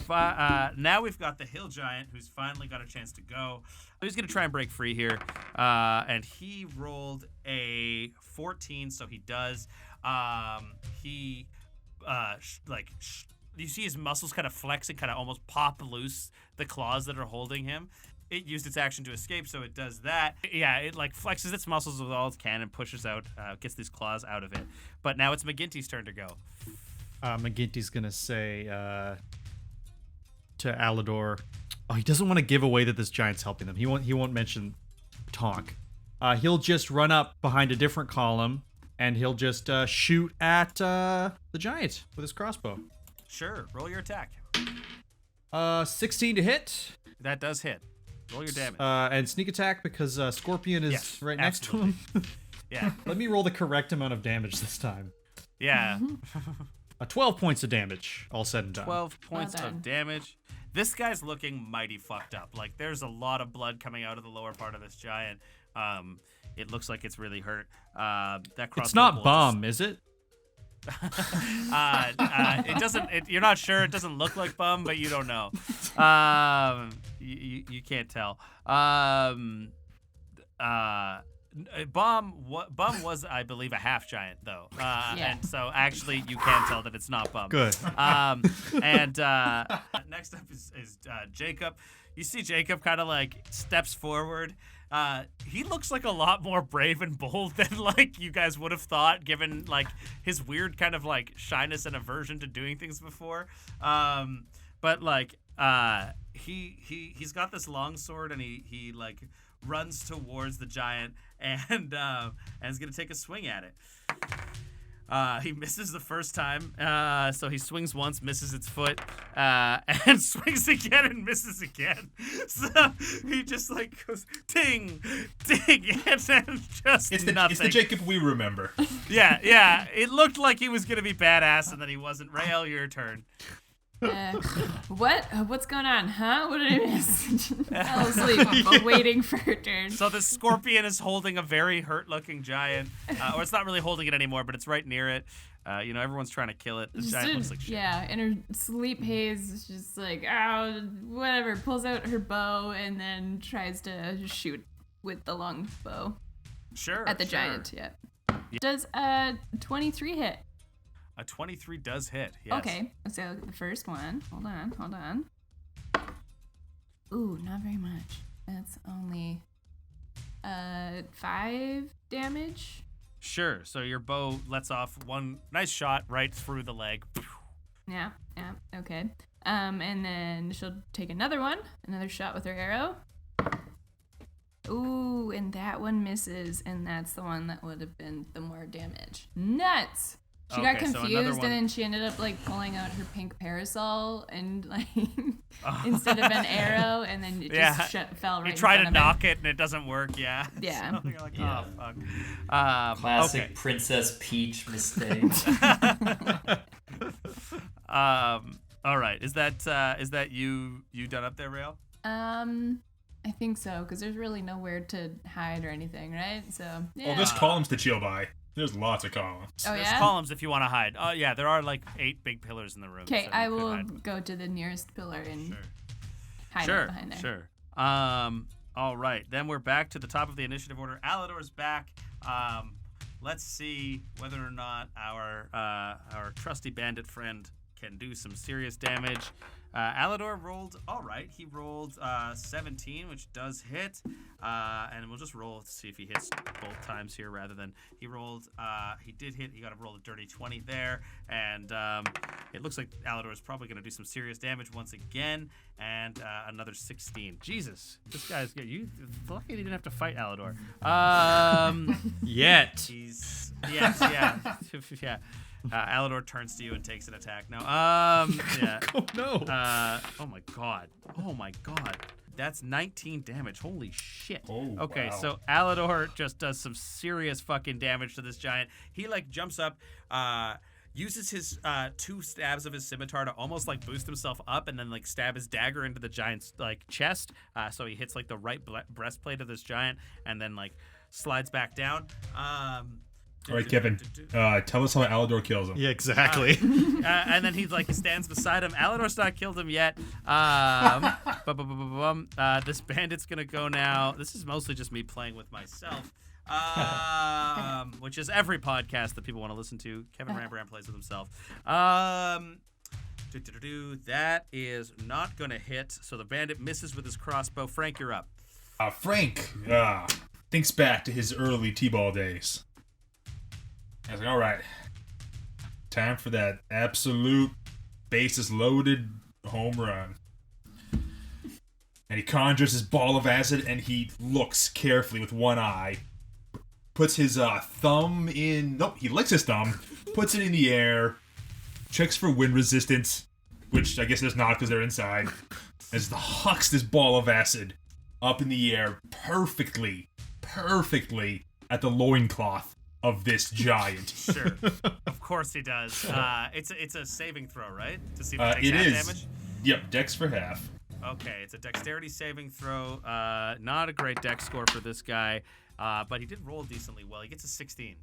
Now we've got the hill giant who's finally got a chance to go. He's gonna try and break free here, and he rolled a 14, so he does. You see his muscles kind of flex and kind of almost pop loose the claws that are holding him. It used its action to escape, so it does that. Yeah, it like flexes its muscles with all it can and pushes out, gets these claws out of it. But now it's McGinty's turn to go. McGinty's gonna say to Alador, oh, he doesn't want to give away that this giant's helping them. He won't mention Tonk. He'll just run up behind a different column and he'll just shoot at the giant with his crossbow. Sure, roll your attack. 16 to hit. That does hit. Roll your damage. And sneak attack because Scorpion is Yes, right next to him. Yeah. Let me roll the correct amount of damage this time. Yeah. 12 points of damage, all said and done. 12 points Well of done. damage. This guy's looking mighty fucked up. Like, there's a lot of blood coming out of the lower part of this giant. It looks like it's really hurt. That crossbow It's not bullet Bum, is it? it doesn't. You're not sure. It doesn't look like Bum, but you don't know. You can't tell. Bum was, I believe, a half giant though. And so actually, you can tell that it's not Bum. Good. And next up is Jacob. You see Jacob kind of like steps forward. He looks like a lot more brave and bold than like you guys would have thought, given like his weird kind of like shyness and aversion to doing things before. But like he's got this long sword and he like runs towards the giant and is gonna take a swing at it. He misses the first time, so he swings once, misses its foot, and swings again and misses again. So he just like goes ting, ting, and then just It's nothing. It's the Jacob we remember. Yeah. It looked like he was gonna be badass, and then he wasn't. Rael, your turn. What's going on, huh? What did I miss? I fell asleep while waiting for her turn. So the scorpion is holding a very hurt-looking giant, or it's not really holding it anymore, but it's right near it. Everyone's trying to kill it. The giant looks like shit. Yeah, in her sleep haze, is just like, oh, whatever, pulls out her bow and then tries to shoot with the long bow. Sure. At the giant, yeah. Does a 23 hit? A 23 does hit, yes. Okay, so the first one, hold on. Ooh, not very much. That's only 5 damage. Sure, so your bow lets off one nice shot right through the leg. Yeah, okay. And then she'll take another shot with her arrow. Ooh, and that one misses, and that's the one that would have been the more damage. Nuts! She got Okay, so another confused, one. and then she ended up like pulling out her pink parasol and like instead of an arrow, and then it just fell right. You try in to front of knock it, and it doesn't work. Yeah. Yeah. So you're like, Yeah. oh fuck. Classic Okay. Princess Peach mistake. All right. Is that you done up there, Rael? I think so, because there's really nowhere to hide or anything, right? So yeah. Well, there's columns to chill by. There's lots of columns. Oh There's yeah. columns if you want to hide. Oh yeah, there are like 8 big pillars in the room. Okay, so I you could will hide. go to the nearest pillar and hide Sure, out behind there. sure. All right, then we're back to the top of the initiative order. Alador's back. Let's see whether or not our trusty bandit friend can do some serious damage. Alador rolled all right. He rolled 17, which does hit. And we'll just roll to see if he hits both times here rather than he rolled. He did hit. He got to roll a dirty 20 there. And it looks like Alador is probably going to do some serious damage once again. And another 16. Jesus, this guy's good. You lucky he didn't have to fight Alador. Yet. He's yeah. Alador turns to you and takes an attack. Now, yeah. Oh no. Oh my god. That's 19 damage. Holy shit. Oh, okay, wow. so Alador just does some serious fucking damage to this giant. He like jumps up, uses his 2 stabs of his scimitar to almost like boost himself up and then like stab his dagger into the giant's like chest. So he hits like the right breastplate of this giant and then like slides back down. All right, Kevin, tell us how Alador kills him. Yeah, exactly. And then he stands beside him. Alador's not killed him yet. This bandit's gonna go now. This is mostly just me playing with myself, which is every podcast that people want to listen to. Kevin Rambram plays with himself. That is not gonna hit. So the bandit misses with his crossbow. Frank, you're up. Frank thinks back to his early T-ball days. I was like, all right, time for that absolute bases loaded home run. And he conjures his ball of acid and he looks carefully with one eye, puts his thumb in, nope, he licks his thumb, puts it in the air, checks for wind resistance, which I guess there's not because they're inside, as the hucks this ball of acid up in the air perfectly at the loincloth of this giant. Sure, of course he does. It's a saving throw, right? To see if it takes It half is. damage. Yep, dex for half. Okay, it's a dexterity saving throw. Not a great dex score for this guy, but he did roll decently well. He gets a 16.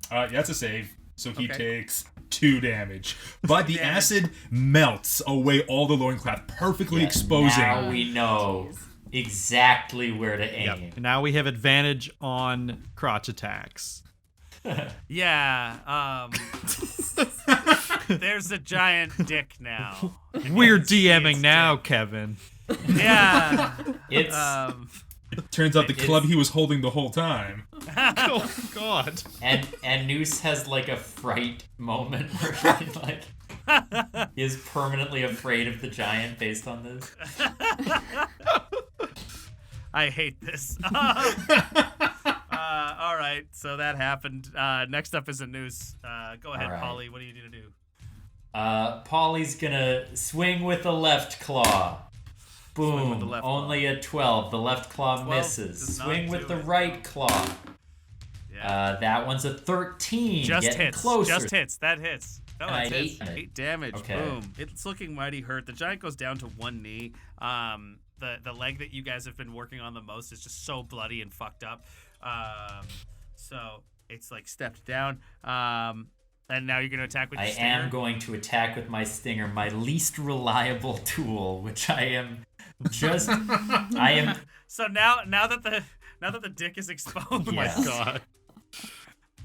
That's a save. So he Okay. takes 2 damage. But the damage. acid melts away all the loincloth, perfectly exposing. Now we know exactly where to aim. Yep. Now we have advantage on crotch attacks. Yeah, there's a giant dick now. We're can see DMing its now, dick. Kevin. Yeah. It's Turns out the club he was holding the whole time. Oh God. and Noose has like a fright moment where he like is permanently afraid of the giant based on this. I hate this. All right, so that happened. Next up is a noose. Go ahead, All right. Polly. What do you need to do? Polly's gonna swing with the left claw. Boom. with the left claw. Only a 12. The left claw 12 misses. does not Swing do with the it. right claw. Yeah. That one's a 13. Just getting hits. closer. Just hits. That hits. Oh, And I it hits. ate it. 8 damage. Okay. Boom. It's looking mighty hurt. The giant goes down to one knee. The leg that you guys have been working on the most is just so bloody and fucked up. So it's like stepped down. And now you're gonna attack with your I stinger. am going to attack with my stinger, my least reliable tool, which I am just. I am. So now that the dick is exposed. Yes. My God.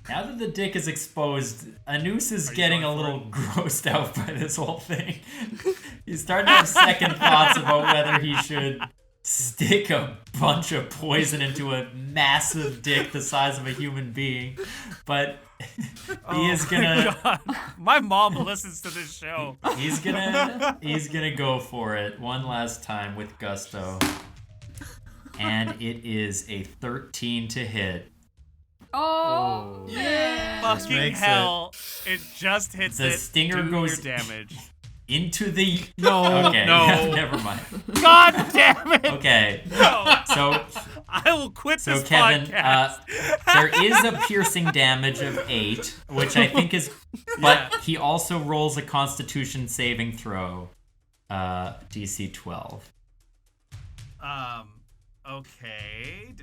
Now that the dick is exposed, Anus is you getting a going for little grossed out by this whole thing. He's starting to have second thoughts about whether he should stick a bunch of poison into a massive dick the size of a human being. But he is gonna God. My mom listens to this show. he's gonna go for it one last time with gusto. And it is a 13 to hit. Oh, man. Fucking makes hell! It just hits The it. stinger do goes- your damage. Into the No. Okay, No. never mind. God damn it! Okay. No, So I will quit So this Kevin, podcast. there is a piercing damage of 8, which I think is, but he also rolls a Constitution saving throw, DC 12. Okay.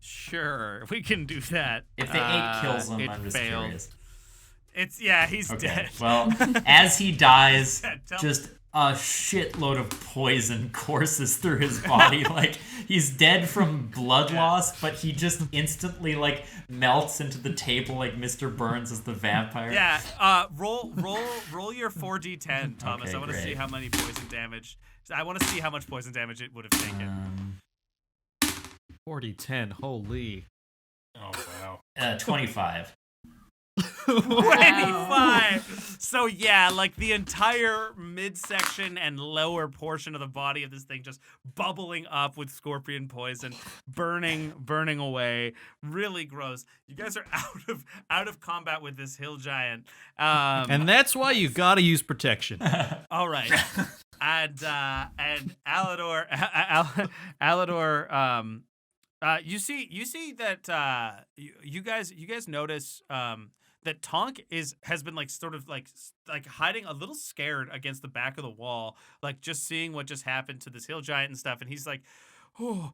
Sure, we can do that. If the 8 kills him, it I'm just failed. curious. He's Okay. dead. Well, as he dies, Tell- just a shitload of poison courses through his body. Like he's dead from blood loss, but he just instantly like melts into the table like Mr. Burns as the vampire. Yeah. Roll your 4d10, Thomas. Okay, I want to see great. how many poison damage. I want to see how much poison damage it would have taken. 40-10. Holy. Oh, wow. 25. 25. So yeah, like the entire midsection and lower portion of the body of this thing just bubbling up with scorpion poison, burning away. Really gross. You guys are out of combat with this hill giant. And that's why you gotta use protection. All right. And Alador, you see that you guys notice that Tonk has been like sort of like hiding a little scared against the back of the wall, like just seeing what just happened to this hill giant and stuff, and he's like, oh.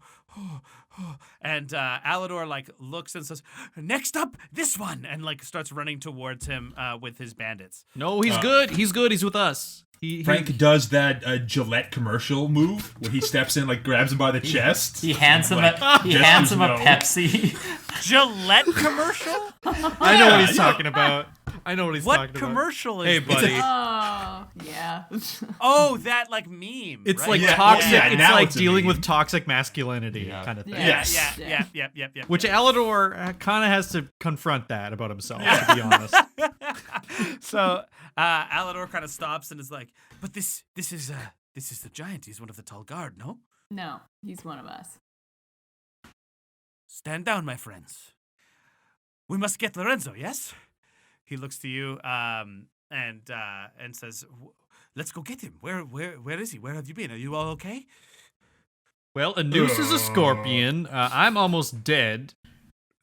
And Alador like looks and says, "Next up, this one," and like starts running towards him with his bandits. No, he's good. He's good. He's with us. Frank does that Gillette commercial move where he steps in, like grabs him by the chest. He hands him Like, a gestures a no. Pepsi. Gillette commercial? I know what he's talking about. I know what he's What talking about. commercial is Hey, this? buddy. Oh, yeah. Oh, that like meme. It's right? like Yeah, toxic. yeah, it's now like it's a dealing meme. with toxic masculinity Yeah. kind of thing. Yeah. Yes. Yeah. Which Alador kind of has to confront that about himself, to be honest. So Alador kind of stops and is like, "But this is the giant. He's one of the tall guard, no? No, he's one of us. Stand down, my friends. We must get Lorenzo. Yes." He looks to you and says, "Let's go get him. Where is he? Where have you been? Are you all okay?" Well, a noose is a scorpion. I'm almost dead.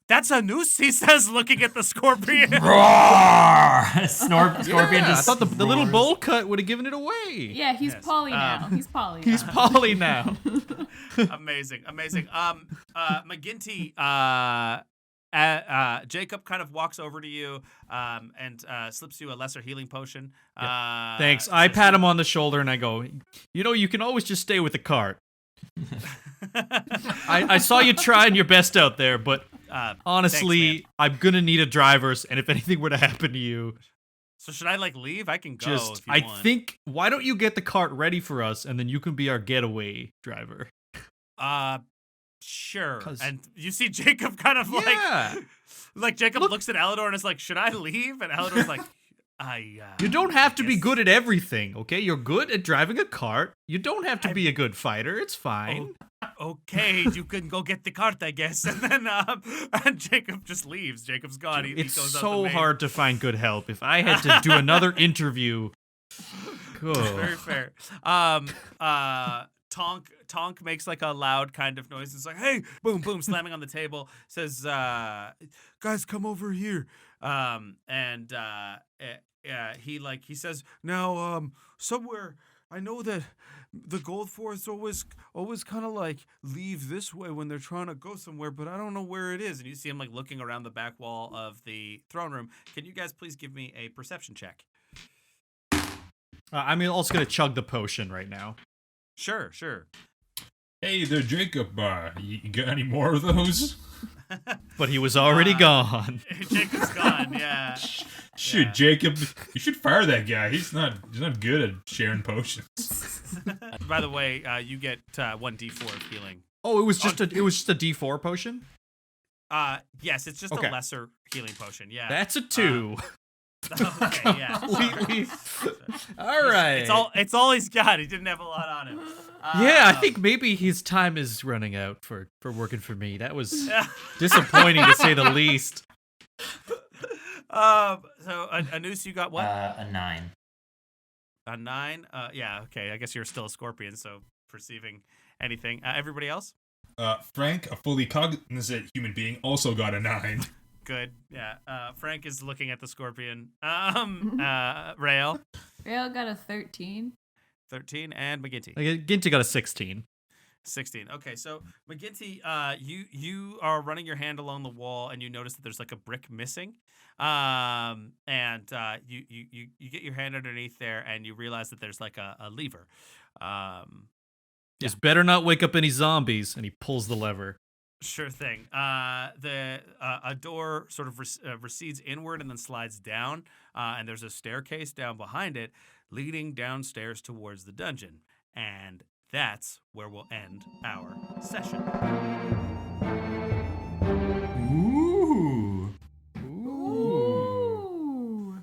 That's a noose, he says, looking at the scorpion. Roar! Scorpion I just thought the little roars. bowl cut would have given it away. Yeah, he's Yes. Polly now. He's Polly. He's now. Polly now. Amazing. McGinty, Jacob kind of walks over to you and slips you a lesser healing potion. Thanks. I pat him on the shoulder and I go, you can always just stay with the cart. I saw you trying your best out there, but honestly, thanks, I'm gonna need a driver's, and if anything were to happen to you, So should I leave? I can go if you want. think, why don't you get the cart ready for us, and then you can be our getaway driver? Sure. 'Cause- And you see Jacob kind of like Jacob Look- looks at Alidor and is like, should I leave? And Alidor's like, You don't have to be guess- good at everything, okay? You're good at driving a cart. You don't have to be a good fighter. It's fine. Okay, you can go get the cart, I guess. And then and Jacob just leaves. Jacob's gone. He It's goes out the so main. hard to find good help. If I had to do another interview, Very fair. Tonk makes like a loud kind of noise. It's like, hey, boom, boom, slamming on the table. Says, guys, come over here. He says, now, somewhere, I know that the Goldforths always kind of like leave this way when they're trying to go somewhere, but I don't know where it is. And you see him like looking around the back wall of the throne room. Can you guys please give me a perception check? I'm also gonna chug the potion right now. Sure. Hey there, Jacob. You got any more of those? But he was already gone. Jacob's gone, yeah. Shit, Yeah. Jacob, you should fire that guy. He's not good at sharing potions. By the way, you get 1d4 of healing. Oh, it was just a D4 potion. Yes, it's just Okay. a lesser healing potion. Yeah. That's a 2. Okay, yeah. Completely. All right. It's all he's got. He didn't have a lot on him. Yeah, I think maybe his time is running out for working for me. That was disappointing to say the least. So Anus, you got what? A 9. A 9. Yeah. Okay. I guess you're still a scorpion, so perceiving anything. Everybody else? Frank, a fully cognizant human being, also got a 9. Good. Yeah. Frank is looking at the scorpion. Rael, Rail got a 13. 13, and McGinty. Ginty got a 16. 16. Okay, so McGinty, you are running your hand along the wall, and you notice that there's like a brick missing. You get your hand underneath there, and you realize that there's like a lever. Just better not wake up any zombies. And he pulls the lever. Sure thing. A door sort of recedes inward and then slides down, and there's a staircase down behind it, leading downstairs towards the dungeon. And that's where we'll end our session. Ooh. Ooh.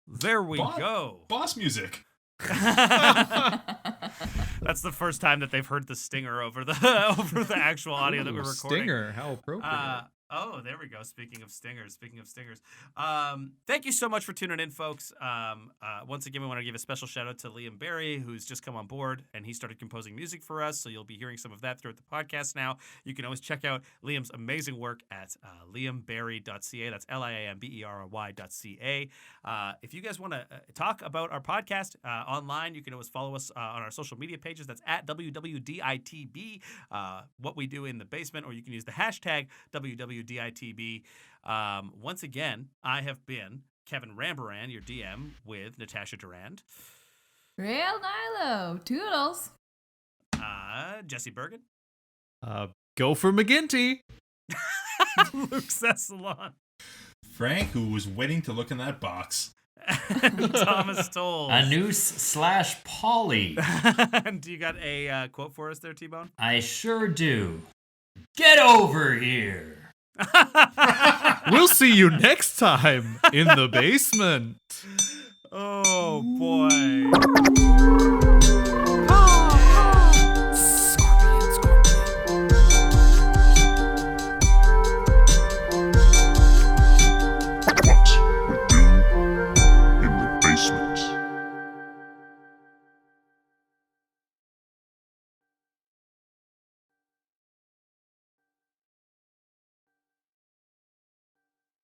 There we go. Boss music. That's the first time that they've heard the stinger over the actual audio that we're recording. Stinger, how appropriate. Oh, there we go. Speaking of stingers. Thank you so much for tuning in, folks. Once again, we want to give a special shout out to Liam Barry, who's just come on board, and he started composing music for us. So you'll be hearing some of that throughout the podcast now. You can always check out Liam's amazing work at liamberry.ca. That's liamberry.ca. If you guys want to talk about our podcast online, you can always follow us on our social media pages. That's at WWDITB, what we do in the basement, or you can use the hashtag WWDITB. Once again, I have been Kevin Rambaran, your DM, with Natasha Durand. Rail Nilo. Toodles. Jesse Bergen. Go for McGinty. Luke Cessalon. Frank, who was waiting to look in that box. And Thomas Toll. A noose/Polly. And you got a quote for us there, T-Bone? I sure do. Get over here. We'll see you next time in the basement. Oh, boy.